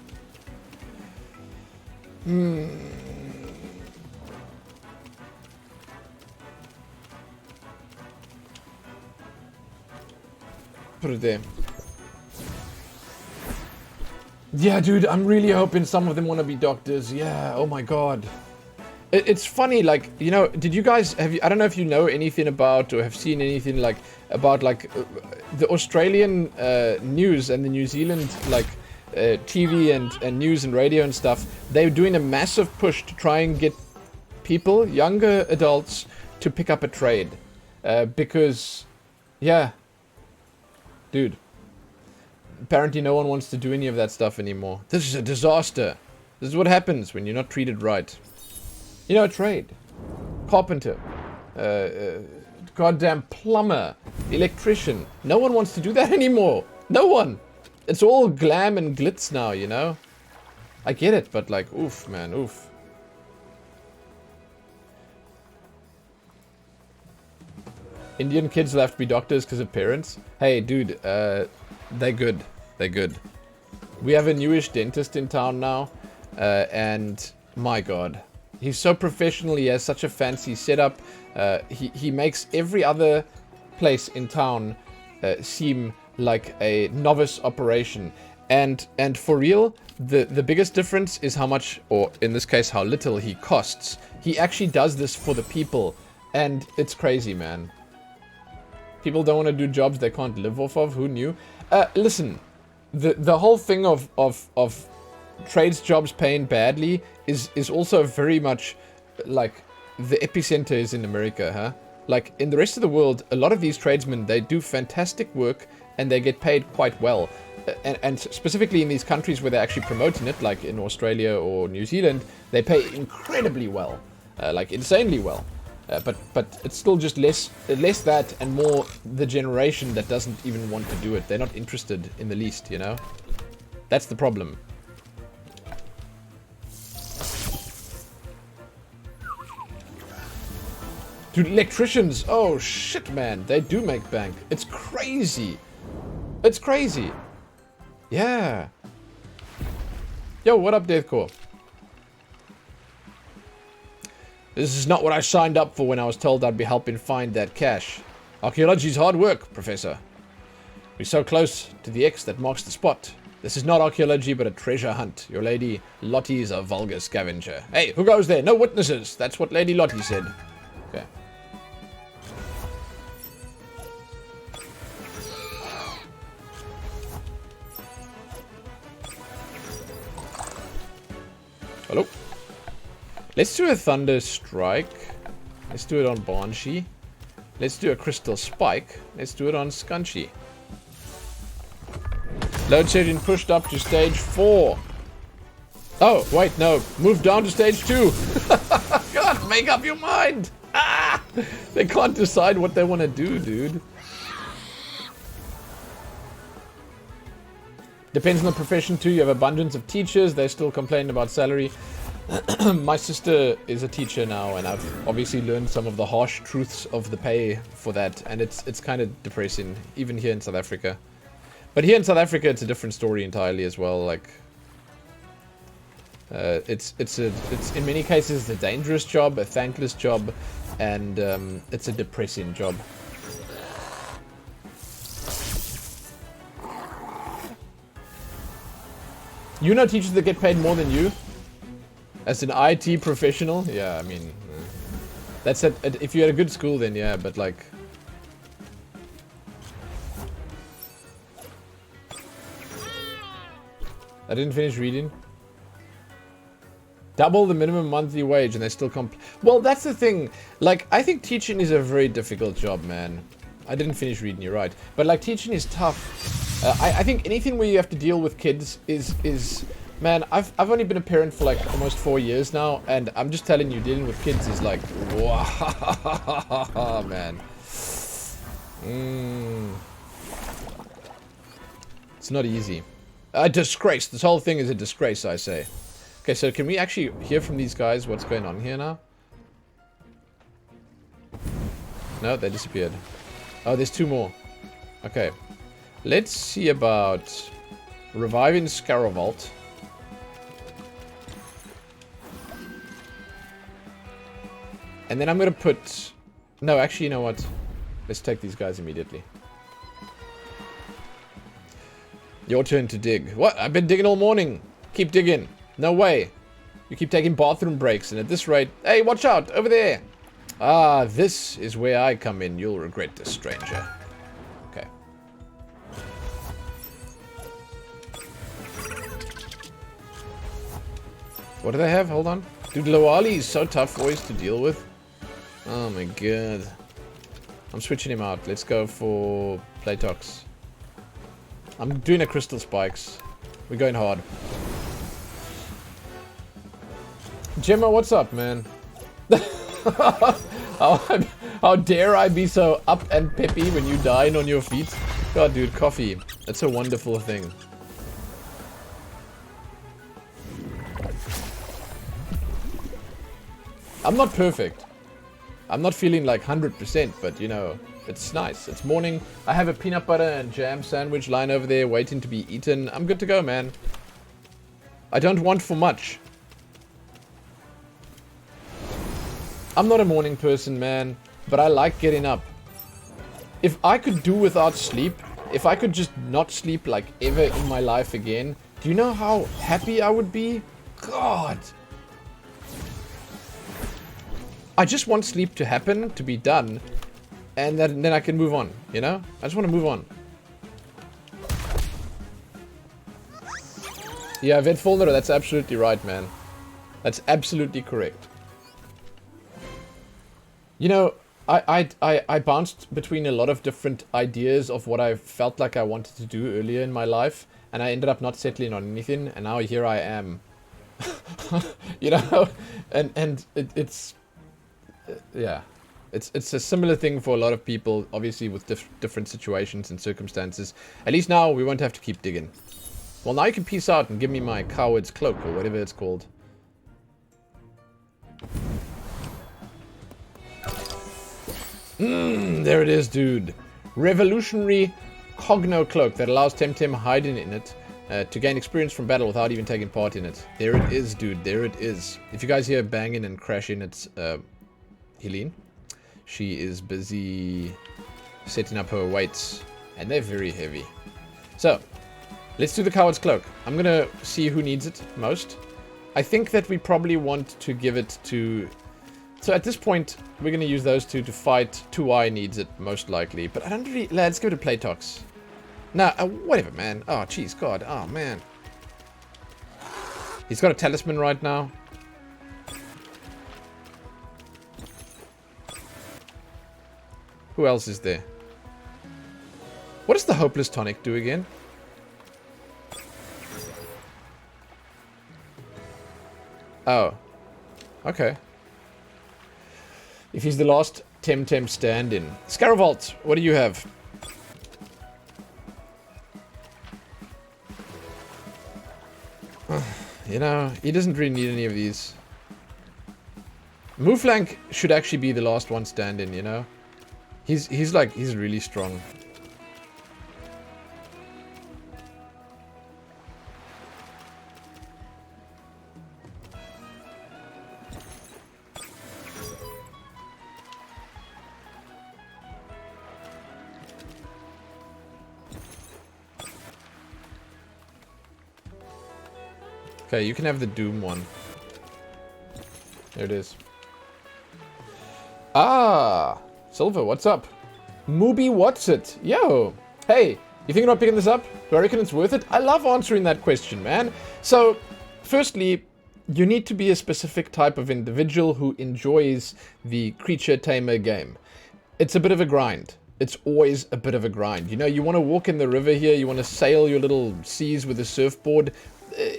S1: Put it there. Yeah, dude, I'm really hoping some of them want to be doctors. Yeah, oh my god. It's funny, like, you know, did you guys, I don't know if you know anything about or have seen anything like, about like the Australian news and the New Zealand, like, TV and news and radio and stuff. They're doing a massive push to try and get people, younger adults, to pick up a trade. Because, yeah, dude, apparently no one wants to do any of that stuff anymore. This is a disaster. This is what happens when you're not treated right. You know, trade. Carpenter. Goddamn plumber. Electrician. No one wants to do that anymore. No one. It's all glam and glitz now, you know? I get it, but like, oof, man, oof. Indian kids will have to be doctors because of parents. Hey, dude, they're good. They're good. We have a newish dentist in town now, and my god. He's so professional, he has such a fancy setup. He makes every other place in town seem like a novice operation. And for real, the biggest difference is how much, or in this case, how little he costs. He actually does this for the people, and it's crazy, man. People don't want to do jobs they can't live off of, who knew? Listen, the whole thing of trades jobs paying badly is also very much like the epicenter is in America, huh? Like in the rest of the world, a lot of these tradesmen, they do fantastic work and they get paid quite well. And specifically in these countries where they're actually promoting it, like in Australia or New Zealand, they pay incredibly well, like insanely well. But it's still just less that and more the generation that doesn't even want to do it. They're not interested in the least, you know? That's the problem. Dude, electricians, oh shit, man, they do make bank. It's crazy. It's crazy. Yeah. Yo, what up, Deathcore? This is not what I signed up for when I was told I'd be helping find that cache. Archaeology's hard work, Professor. We're so close to the X that marks the spot. This is not archaeology, but a treasure hunt. Your Lady Lottie's a vulgar scavenger. Hey, who goes there? No witnesses. That's what Lady Lottie said. Okay. Hello. Let's do a Thunder Strike. Let's do it on Banshee. Let's do a crystal spike. Let's do it on Scunchy. Load shedding pushed up to stage 4. Oh, wait, no. Move down to stage 2. God, make up your mind. Ah! They can't decide what they want to do, dude. Depends on the profession too. You have abundance of teachers. They still complain about salary. My sister is a teacher now, and I've obviously learned some of the harsh truths of the pay for that, and it's kind of depressing, even here in South Africa. But here in South Africa, it's a different story entirely as well. Like, it's in many cases a dangerous job, a thankless job, and it's a depressing job. You know teachers that get paid more than you? As an IT professional? Yeah, I mean... That's it. If you had a good school, then yeah, but like... I didn't finish reading. Double the minimum monthly wage and they still well, that's the thing. Like, I think teaching is a very difficult job, man. I didn't finish reading, you're right. But like, teaching is tough. I think anything where you have to deal with kids is man, I've only been a parent for like almost 4 years now, and I'm just telling you, dealing with kids is like, wow, man. It's not easy. A disgrace. This whole thing is a disgrace, I say. Okay, so can we actually hear from these guys what's going on here now? No, they disappeared. Oh, there's 2 more. Okay. Let's see about reviving Scaravolt. And then I'm going to put... No, actually, you know what? Let's take these guys immediately. Your turn to dig. What? I've been digging all morning. Keep digging. No way. You keep taking bathroom breaks, and at this rate... Hey, watch out! Over there! Ah, this is where I come in. You'll regret this, stranger. Okay. What do they have? Hold on. Dude, Loali is so tough boys to deal with. Oh my god. I'm switching him out. Let's go for Playtox. I'm doing a Crystal Spikes. We're going hard. Gemma, what's up, man? How dare I be so up and peppy when you dine on your feet? God, dude, coffee. That's a wonderful thing. I'm not perfect. I'm not feeling like 100%, but you know, it's nice. It's morning. I have a peanut butter and jam sandwich lying over there waiting to be eaten. I'm good to go, man. I don't want for much. I'm not a morning person, man, but I like getting up. If I could do without sleep, if I could just not sleep like ever in my life again, do you know how happy I would be? God. I just want sleep to happen, to be done, and then I can move on, you know? I just want to move on. Yeah, Vet Fulner, that's absolutely right, man. That's absolutely correct. You know, I bounced between a lot of different ideas of what I felt like I wanted to do earlier in my life, and I ended up not settling on anything, and now here I am. You know? And it's... yeah. It's a similar thing for a lot of people, obviously with different situations and circumstances. At least now we won't have to keep digging. Well, now you can peace out and give me my coward's cloak, or whatever it's called. There it is, dude. Revolutionary Cogno Cloak that allows Temtem hiding in it to gain experience from battle without even taking part in it. There it is, dude. There it is. If you guys hear banging and crashing, it's Helene. She is busy setting up her weights, and they're very heavy. So, let's do the Coward's Cloak. I'm gonna see who needs it most. I think that we probably want to give it to... So at this point, we're gonna use those two to fight. 2i needs it, most likely. But I don't really... Let's go to Playtox. Nah, whatever, man. Oh, jeez, God. Oh, man. He's got a talisman right now. Who else is there? What does the Hopeless Tonic do again? Oh. Okay. If he's the last Temtem stand-in. Scaravolt, what do you have? You know, he doesn't really need any of these. Mooflank should actually be the last one stand-in, you know? He's really strong. Okay, you can have the Doom one. There it is. Ah! Silver, what's up? Mooby what's it? Yo! Hey, you thinking about picking this up? Do I reckon it's worth it? I love answering that question, man. So, firstly, you need to be a specific type of individual who enjoys the creature tamer game. It's a bit of a grind. It's always a bit of a grind. You know, you want to walk in the river here, you want to sail your little seas with a surfboard.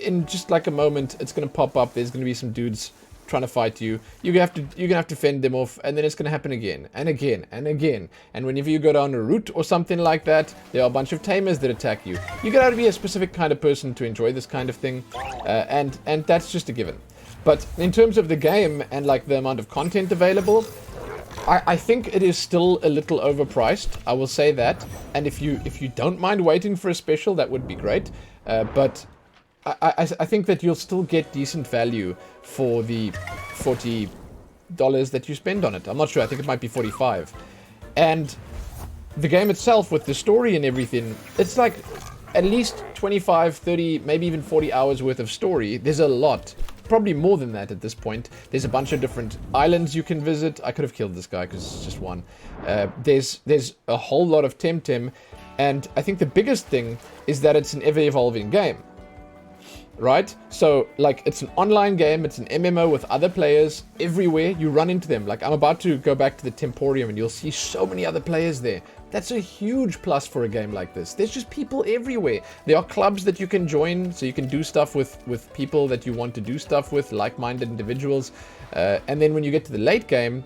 S1: In just like a moment, it's going to pop up. There's going to be some dudes trying to fight you. You're going to have to fend them off, and then it's going to happen again and again and again. And whenever you go down a route or something like that, there are a bunch of tamers that attack you. You got to be a specific kind of person to enjoy this kind of thing, and that's just a given. But in terms of the game and like the amount of content available, I think it is still a little overpriced. I will say that. And if you don't mind waiting for a special, that would be great. But I think that you'll still get decent value for the $40 that you spend on it. I'm not sure. I think it might be 45. And the game itself, with the story and everything, it's like at least 25, 30, maybe even 40 hours worth of story. There's a lot. Probably more than that at this point. There's a bunch of different islands you can visit. I could have killed this guy because it's just one. There's a whole lot of Temtem. And I think the biggest thing is that it's an ever-evolving game. Right? So, like, it's an online game, it's an MMO with other players everywhere. You run into them. Like, I'm about to go back to the Temporium and you'll see so many other players there. That's a huge plus for a game like this. There's just people everywhere. There are clubs that you can join, so you can do stuff with people that you want to do stuff with, like-minded individuals. And then when you get to the late game,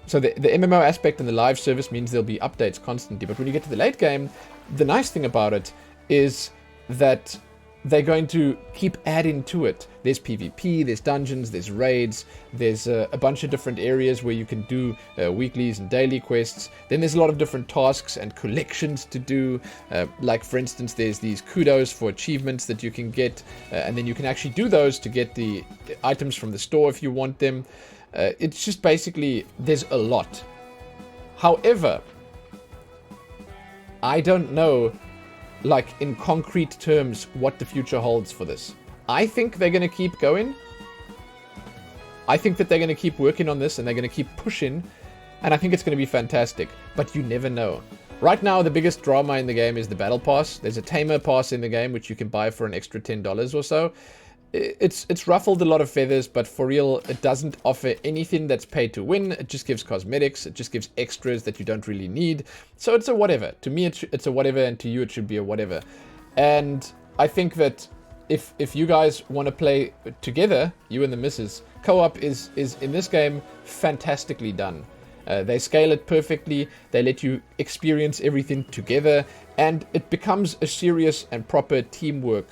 S1: so the MMO aspect and the live service means there'll be updates constantly. But when you get to the late game, the nice thing about it is that they're going to keep adding to it. There's PvP, there's dungeons, there's raids, there's a bunch of different areas where you can do weeklies and daily quests. Then there's a lot of different tasks and collections to do. Like, for instance, there's these kudos for achievements that you can get, and then you can actually do those to get the items from the store if you want them. It's just basically, there's a lot. However, I don't know, like, in concrete terms, what the future holds for this. I think they're going to keep going. I think that they're going to keep working on this and they're going to keep pushing. And I think it's going to be fantastic. But you never know. Right now, the biggest drama in the game is the Battle Pass. There's a Tamer Pass in the game, which you can buy for an extra $10 or so. It's ruffled a lot of feathers, but for real, it doesn't offer anything that's paid to win. It just gives cosmetics. It just gives extras that you don't really need. So it's a whatever. To me, it's a whatever, and to you, it should be a whatever. And I think that if you guys want to play together, you and the missus, co-op is in this game fantastically done. They scale it perfectly. They let you experience everything together, and it becomes a serious and proper teamwork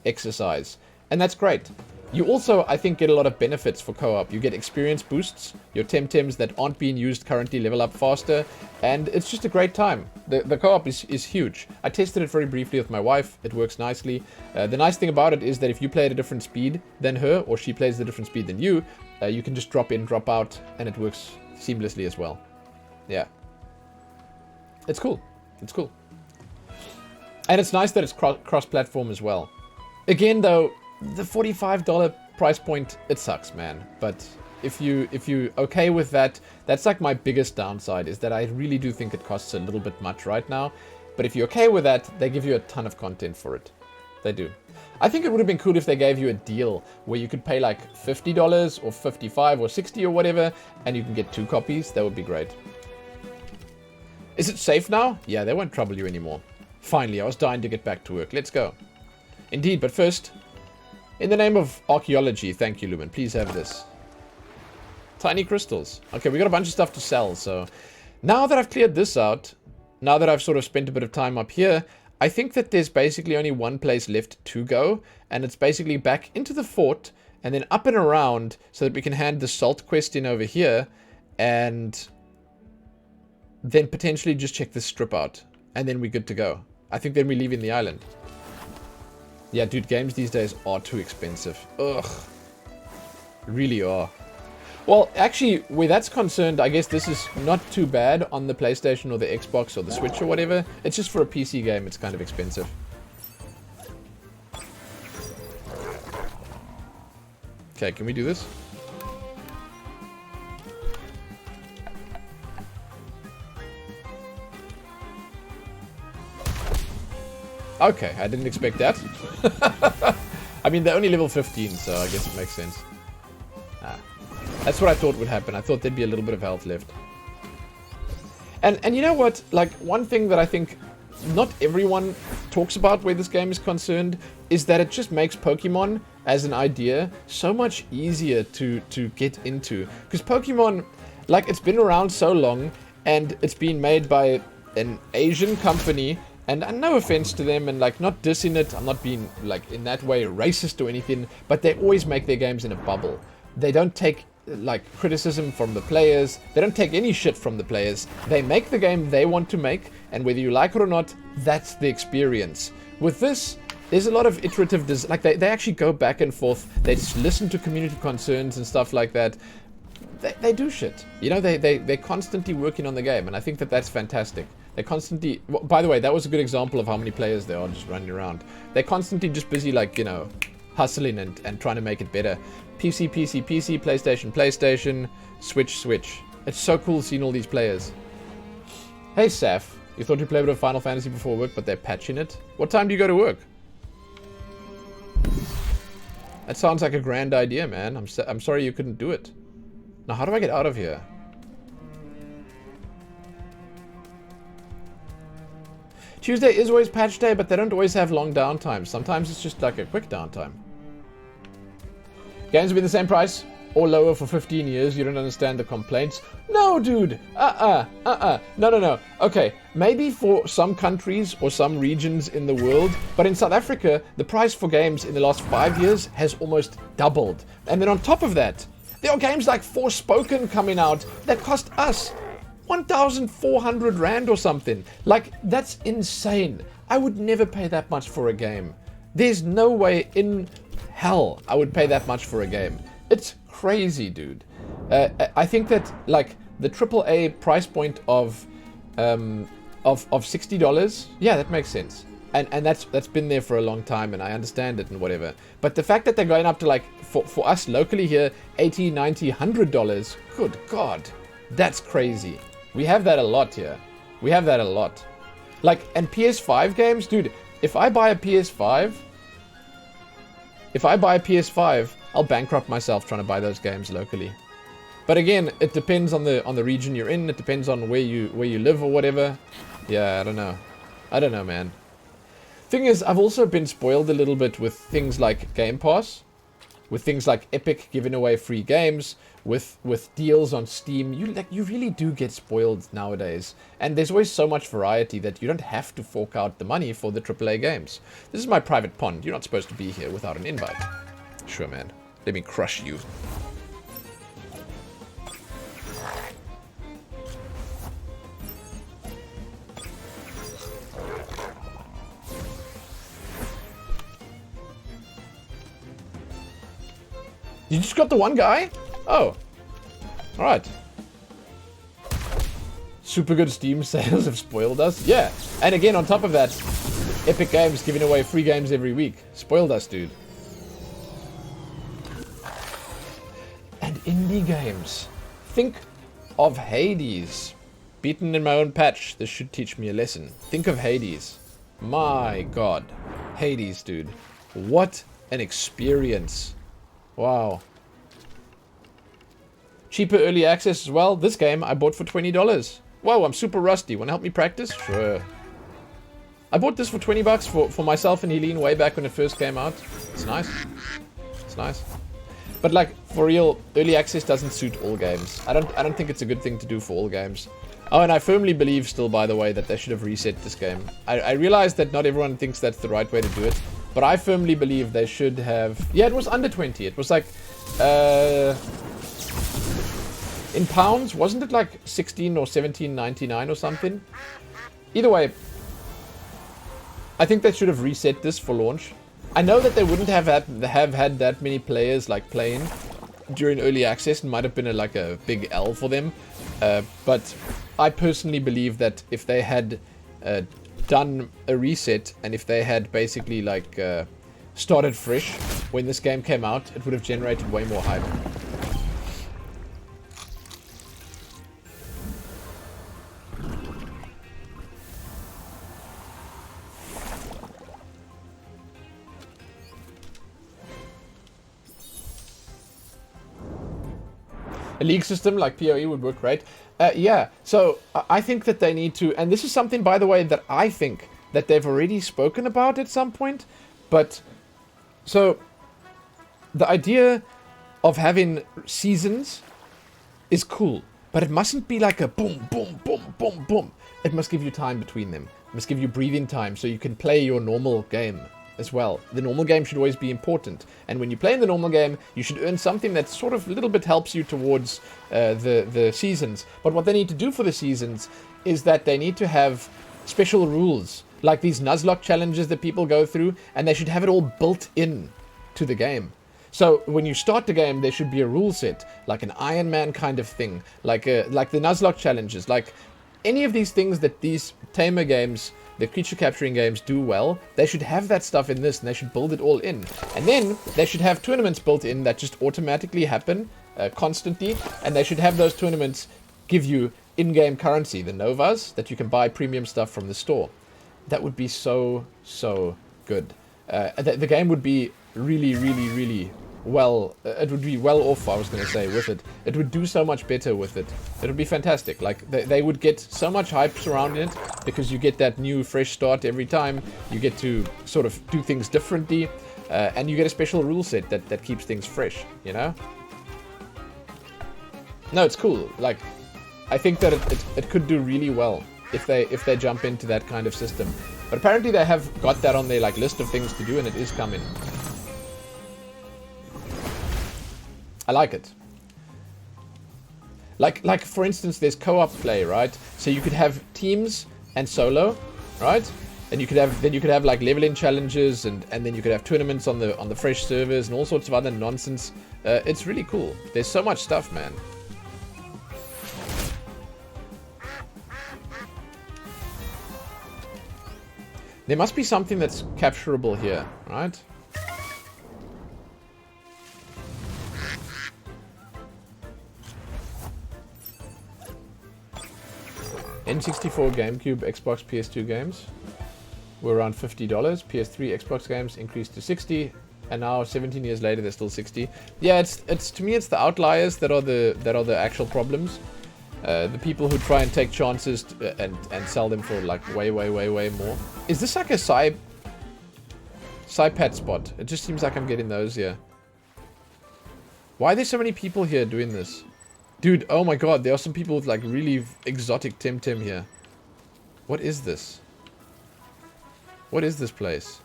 S1: exercise. And that's great. You also, I think, get a lot of benefits for co-op. You get experience boosts. Your Temtems that aren't being used currently level up faster. And it's just a great time. The co-op is huge. I tested it very briefly with my wife. It works nicely. The nice thing about it is that if you play at a different speed than her, or she plays at a different speed than you, you can just drop in, drop out, and it works seamlessly as well. Yeah. It's cool. It's cool. And it's nice that it's cross-platform as well. Again, though, the $45 price point, it sucks, man. But if you okay with that, that's like my biggest downside, is that I really do think it costs a little bit much right now. But if you're okay with that, they give you a ton of content for it. They do. I think it would have been cool if they gave you a deal where you could pay like $50 or $55 or $60 or whatever, and you can get 2 copies. That would be great. Is it safe now? Yeah, they won't trouble you anymore. Finally, I was dying to get back to work. Let's go. Indeed, but first, in the name of archaeology, thank you, Lumin. Please have this. Tiny crystals. Okay, we got a bunch of stuff to sell, so... Now that I've cleared this out, now that I've sort of spent a bit of time up here, I think that there's basically only one place left to go, and it's basically back into the fort, and then up and around, so that we can hand the salt quest in over here, and then potentially just check this strip out, and then we're good to go. I think then we're leaving the island. Yeah, dude, games these days are too expensive. Ugh. Really are. Well, actually, where that's concerned, I guess this is not too bad on the PlayStation or the Xbox or the Switch or whatever. It's just for a PC game, it's kind of expensive. Okay, can we do this? Okay, I didn't expect that. I mean, they're only level 15, so I guess it makes sense. That's what I thought would happen. I thought there'd be a little bit of health left. And you know what? Like, one thing that I think not everyone talks about where this game is concerned is that it just makes Pokemon as an idea so much easier to get into. Because Pokemon, like, it's been around so long, and it's been made by an Asian company, and no offense to them, and like, not dissing it, I'm not being like in that way racist or anything, but they always make their games in a bubble. They don't take like criticism from the players. They don't take any shit from the players. They make the game they want to make, and whether you like it or not, that's the experience. With this, there's a lot of iterative like they actually go back and forth. They just listen to community concerns and stuff like that. They do shit. You know, they're constantly working on the game, and I think that that's fantastic. They constantly... Well, by the way, that was a good example of how many players there are just running around. They're constantly just busy, like, you know, hustling and trying to make it better. PC, PC, PC, PlayStation, PlayStation, Switch, Switch. It's so cool seeing all these players. Hey, Saf. You thought you'd play a bit of Final Fantasy before work, but they're patching it? What time do you go to work? That sounds like a grand idea, man. I'm sorry you couldn't do it. Now, how do I get out of here? Tuesday is always patch day, but they don't always have long downtime. Sometimes it's just like a quick downtime. Games have been the same price or lower for 15 years. You don't understand the complaints. No, dude. No. Okay, maybe for some countries or some regions in the world, but in South Africa, the price for games in the last 5 years has almost doubled. And then on top of that, there are games like Forspoken coming out that cost us 1,400 Rand or something. Like, that's insane. I would never pay that much for a game. There's no way in hell I would pay that much for a game. It's crazy, dude. I think that, like, the AAA price point of $60, yeah, that makes sense. And that's been there for a long time, and I understand it and whatever. But the fact that they're going up to, like, for us locally here, $80, $90, $100, good God, that's crazy. We have that a lot here. We have that a lot. Like, and PS5 games, dude, if I buy a PS5, I'll bankrupt myself trying to buy those games locally. But again, it depends on the region you're in. It depends on where you live or whatever. Yeah, I don't know, man. Thing is, I've also been spoiled a little bit with things like Game Pass, with things like Epic giving away free games, with deals on Steam. You really do get spoiled nowadays. And there's always so much variety that you don't have to fork out the money for the AAA games. This is my private pond. You're not supposed to be here without an invite. Sure, man. Let me crush you. You just got the one guy? Oh. Alright. Super good Steam sales have spoiled us. Yeah. And again, on top of that, Epic Games giving away free games every week. Spoiled us, dude. And indie games. Think of Hades. Beaten in my own patch. This should teach me a lesson. Think of Hades. My God. Hades, dude. What an experience. Wow. Cheaper early access as well. This game I bought for $20. Whoa, I'm super rusty. Want to help me practice? Sure. I bought this for 20 bucks for myself and Helene way back when it first came out. It's nice. It's nice. But like, for real, early access doesn't suit all games. I don't think it's a good thing to do for all games. Oh, and I firmly believe still, by the way, that they should have reset this game. I realize that not everyone thinks that's the right way to do it. But I firmly believe they should have... Yeah, it was under 20. It was like... in pounds, wasn't it like 16 or 17.99 or something? Either way, I think they should have reset this for launch. I know that they wouldn't have had that many players like playing during early access. It might have been like a big L for them. But I personally believe that if they had done a reset and if they had basically like started fresh when this game came out, it would have generated way more hype. A league system like PoE would work great. Yeah, so I think that they need to, and this is something, by the way, that I think that they've already spoken about at some point, but, so, the idea of having seasons is cool, but it mustn't be like a boom, boom, boom, boom, boom. It must give you time between them. It must give you breathing time so you can play your normal game as well. The normal game should always be important. And when you play in the normal game, you should earn something that sort of a little bit helps you towards the seasons. But what they need to do for the seasons is that they need to have special rules, like these Nuzlocke challenges that people go through, and they should have it all built in to the game. So when you start the game, there should be a rule set, like an Iron Man kind of thing, like the Nuzlocke challenges, like any of these things that these tamer games, the creature capturing games do well, they should have that stuff in this, and they should build it all in. And then they should have tournaments built in that just automatically happen constantly, and they should have those tournaments give you in-game currency, the Novas, that you can buy premium stuff from the store. That would be so, so good. The game would be really, really, really well, it would be well off, I was going to say, with it. It would do so much better with it. It would be fantastic. Like, they would get so much hype surrounding it, because you get that new, fresh start every time. You get to sort of do things differently, and you get a special rule set that keeps things fresh, you know? No, it's cool. Like, I think that it could do really well if they jump into that kind of system. But apparently they have got that on their like list of things to do, and it is coming. I like it. Like for instance, there's co-op play, right? So you could have teams and solo, right? And you could have like leveling challenges, and then you could have tournaments on the fresh servers and all sorts of other nonsense. It's really cool. There's so much stuff, man. There must be something that's capturable here, right? N64, GameCube, Xbox, PS2 games were around $50. PS3, Xbox games increased to 60, and now 17 years later they're still 60. Yeah, it's to me it's the outliers that are the actual problems. The people who try and take chances and sell them for like way more. Is this like a Psypat spot? It just seems like I'm getting those here. Why are there so many people here doing this? Dude, oh my god, there are some people with like really exotic Temtem here. What is this? What is this place?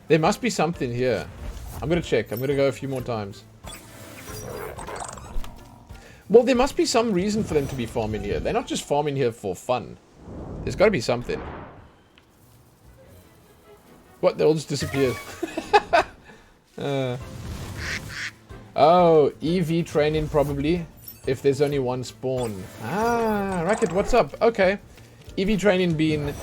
S1: There must be something here. I'm gonna check. I'm gonna go a few more times. Well, there must be some reason for them to be farming here. They're not just farming here for fun. There's gotta be something. What? They all just disappeared. Oh, EV training probably. If there's only one spawn. Ah, Racket, what's up? Okay. EV training being...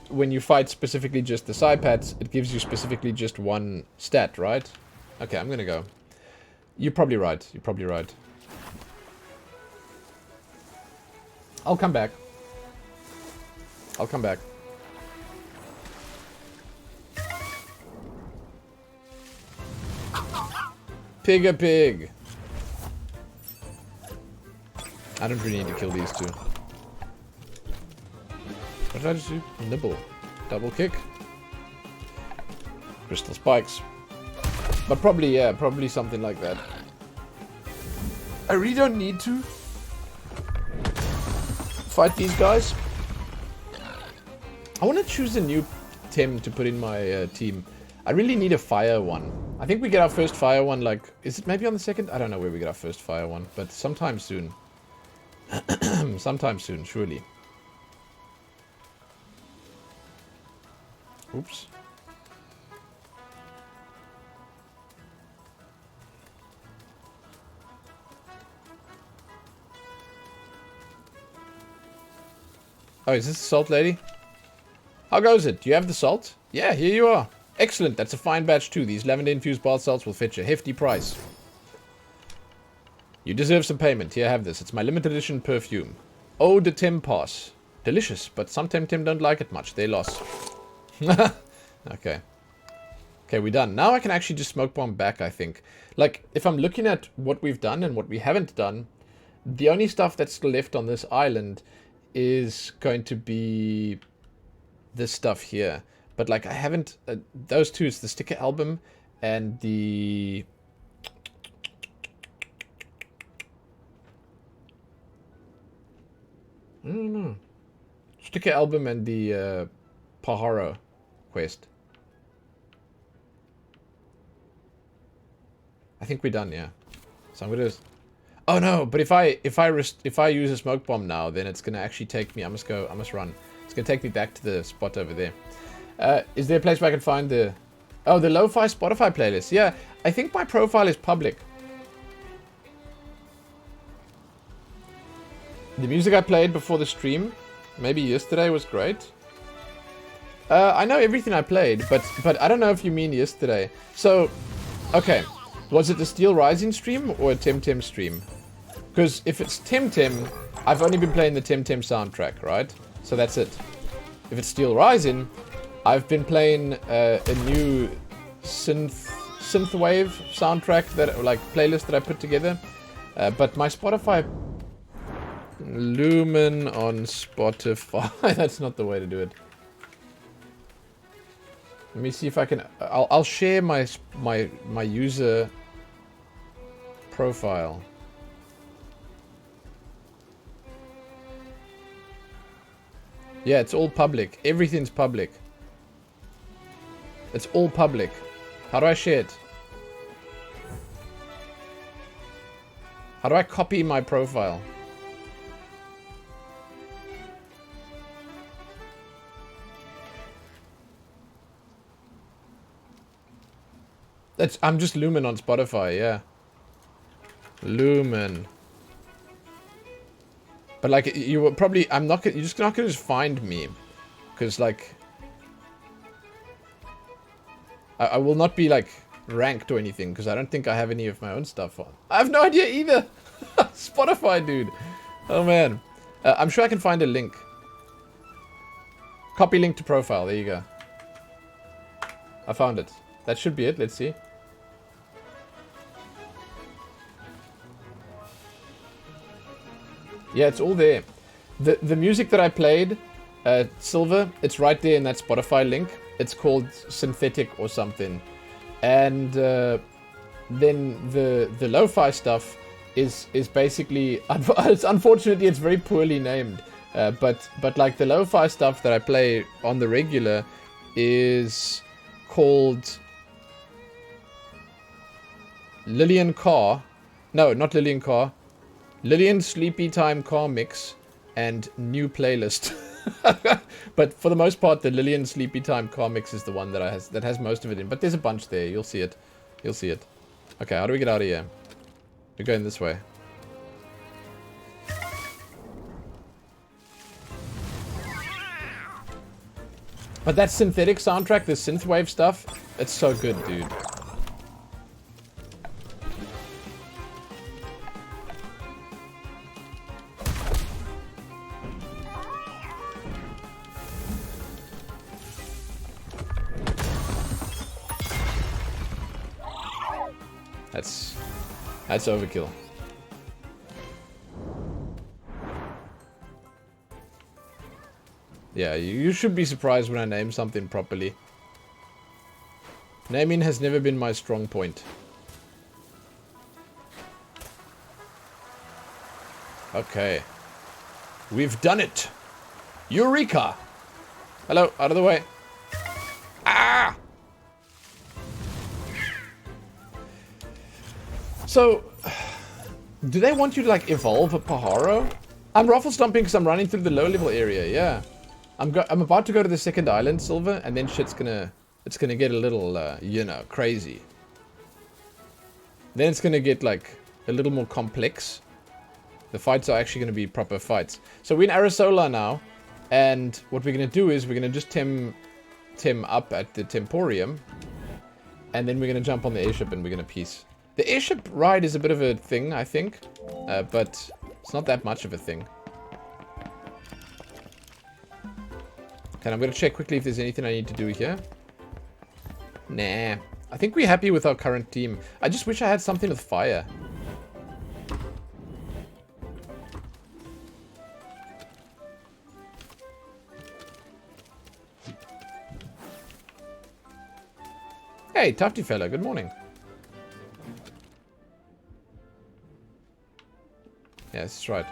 S1: when you fight specifically just the Psypats, it gives you specifically just one stat, right? Okay, I'm gonna go. You're probably right. You're probably right. I'll come back. I'll come back. Pig. I don't really need to kill these two. What did I just do? Nibble. Double kick. Crystal spikes. But probably, yeah, probably something like that. I really don't need to fight these guys. I want to choose a new Tem to put in my team. I really need a fire one. I think we get our first fire one, like... Is it maybe on the second? I don't know where we get our first fire one. But sometime soon. Sometime soon, surely. Oops. Oh, is this the salt lady? How goes it? Do you have the salt? Yeah, here you are. Excellent, that's a fine batch too. These lavender-infused bath salts will fetch a hefty price. You deserve some payment. Here, have this. It's my limited edition perfume. Eau de Tempass. Delicious, but some Temtem don't like it much. They lost. Okay. Okay, we're done. Now I can actually just smoke bomb back, I think. Like, if I'm looking at what we've done and what we haven't done, the only stuff that's still left on this island is going to be this stuff here. But like I haven't those two, it's the sticker album and the I don't know, sticker album and the Paharo quest. I think we're done, yeah. So I'm gonna. Oh no! But if I use a smoke bomb now, then it's gonna actually take me. I must run. It's gonna take me back to the spot over there. Is there a place where I can find the... Oh, the lo-fi Spotify playlist. Yeah, I think my profile is public. The music I played before the stream, maybe yesterday, was great. I know everything I played, but I don't know if you mean yesterday. So, okay. Was it the Steel Rising stream or a Temtem stream? Because if it's Temtem, I've only been playing the Temtem soundtrack, right? So that's it. If it's Steel Rising, I've been playing a new synthwave soundtrack that, like, playlist that I put together. But my Spotify... Lumin on Spotify. That's not the way to do it. Let me see if I can... I'll share my user profile. Yeah, it's all public. Everything's public. It's all public. How do I share it? How do I copy my profile? I'm just Lumin on Spotify, yeah. Lumin. But like, you will probably, you're just not gonna just find me. Because like, I will not be like ranked or anything, because I don't think I have any of my own stuff on. I have no idea either. Spotify, dude. Oh man. I'm sure I can find a link. Copy link to profile, there you go. I found it. That should be it, let's see. Yeah, it's all there. The music that I played, Silver, it's right there in that Spotify link. It's called Synthetic or something. And then the lo-fi stuff is basically... Unfortunately, it's very poorly named. But like the lo-fi stuff that I play on the regular is called Lillian Car. No, not Lillian Car. Lillian Sleepy Time Car Mix and New Playlist. But for the most part, the Lillian Sleepy Time Car Mix is the one that has most of it in. But there's a bunch there. You'll see it. You'll see it. Okay, how do we get out of here? We're going this way. But that synthetic soundtrack, the synthwave stuff, it's so good, dude. That's overkill. Yeah, you should be surprised when I name something properly. Naming has never been my strong point. Okay. We've done it! Eureka! Hello, out of the way. Ah! So, do they want you to, like, evolve a Paharo? I'm ruffle stomping because I'm running through the low-level area, yeah. I'm about to go to the second island, Silver, and then shit's gonna... It's gonna get a little, you know, crazy. Then it's gonna get, like, a little more complex. The fights are actually gonna be proper fights. So we're in Arisola now, and what we're gonna do is we're gonna just Tem up at the Temporium, and then we're gonna jump on the airship and we're gonna peace. The airship ride is a bit of a thing, I think, but it's not that much of a thing. Okay, I'm gonna check quickly if there's anything I need to do here. Nah. I think we're happy with our current team. I just wish I had something with fire. Hey, Tufty fella, good morning. Yeah, that's right.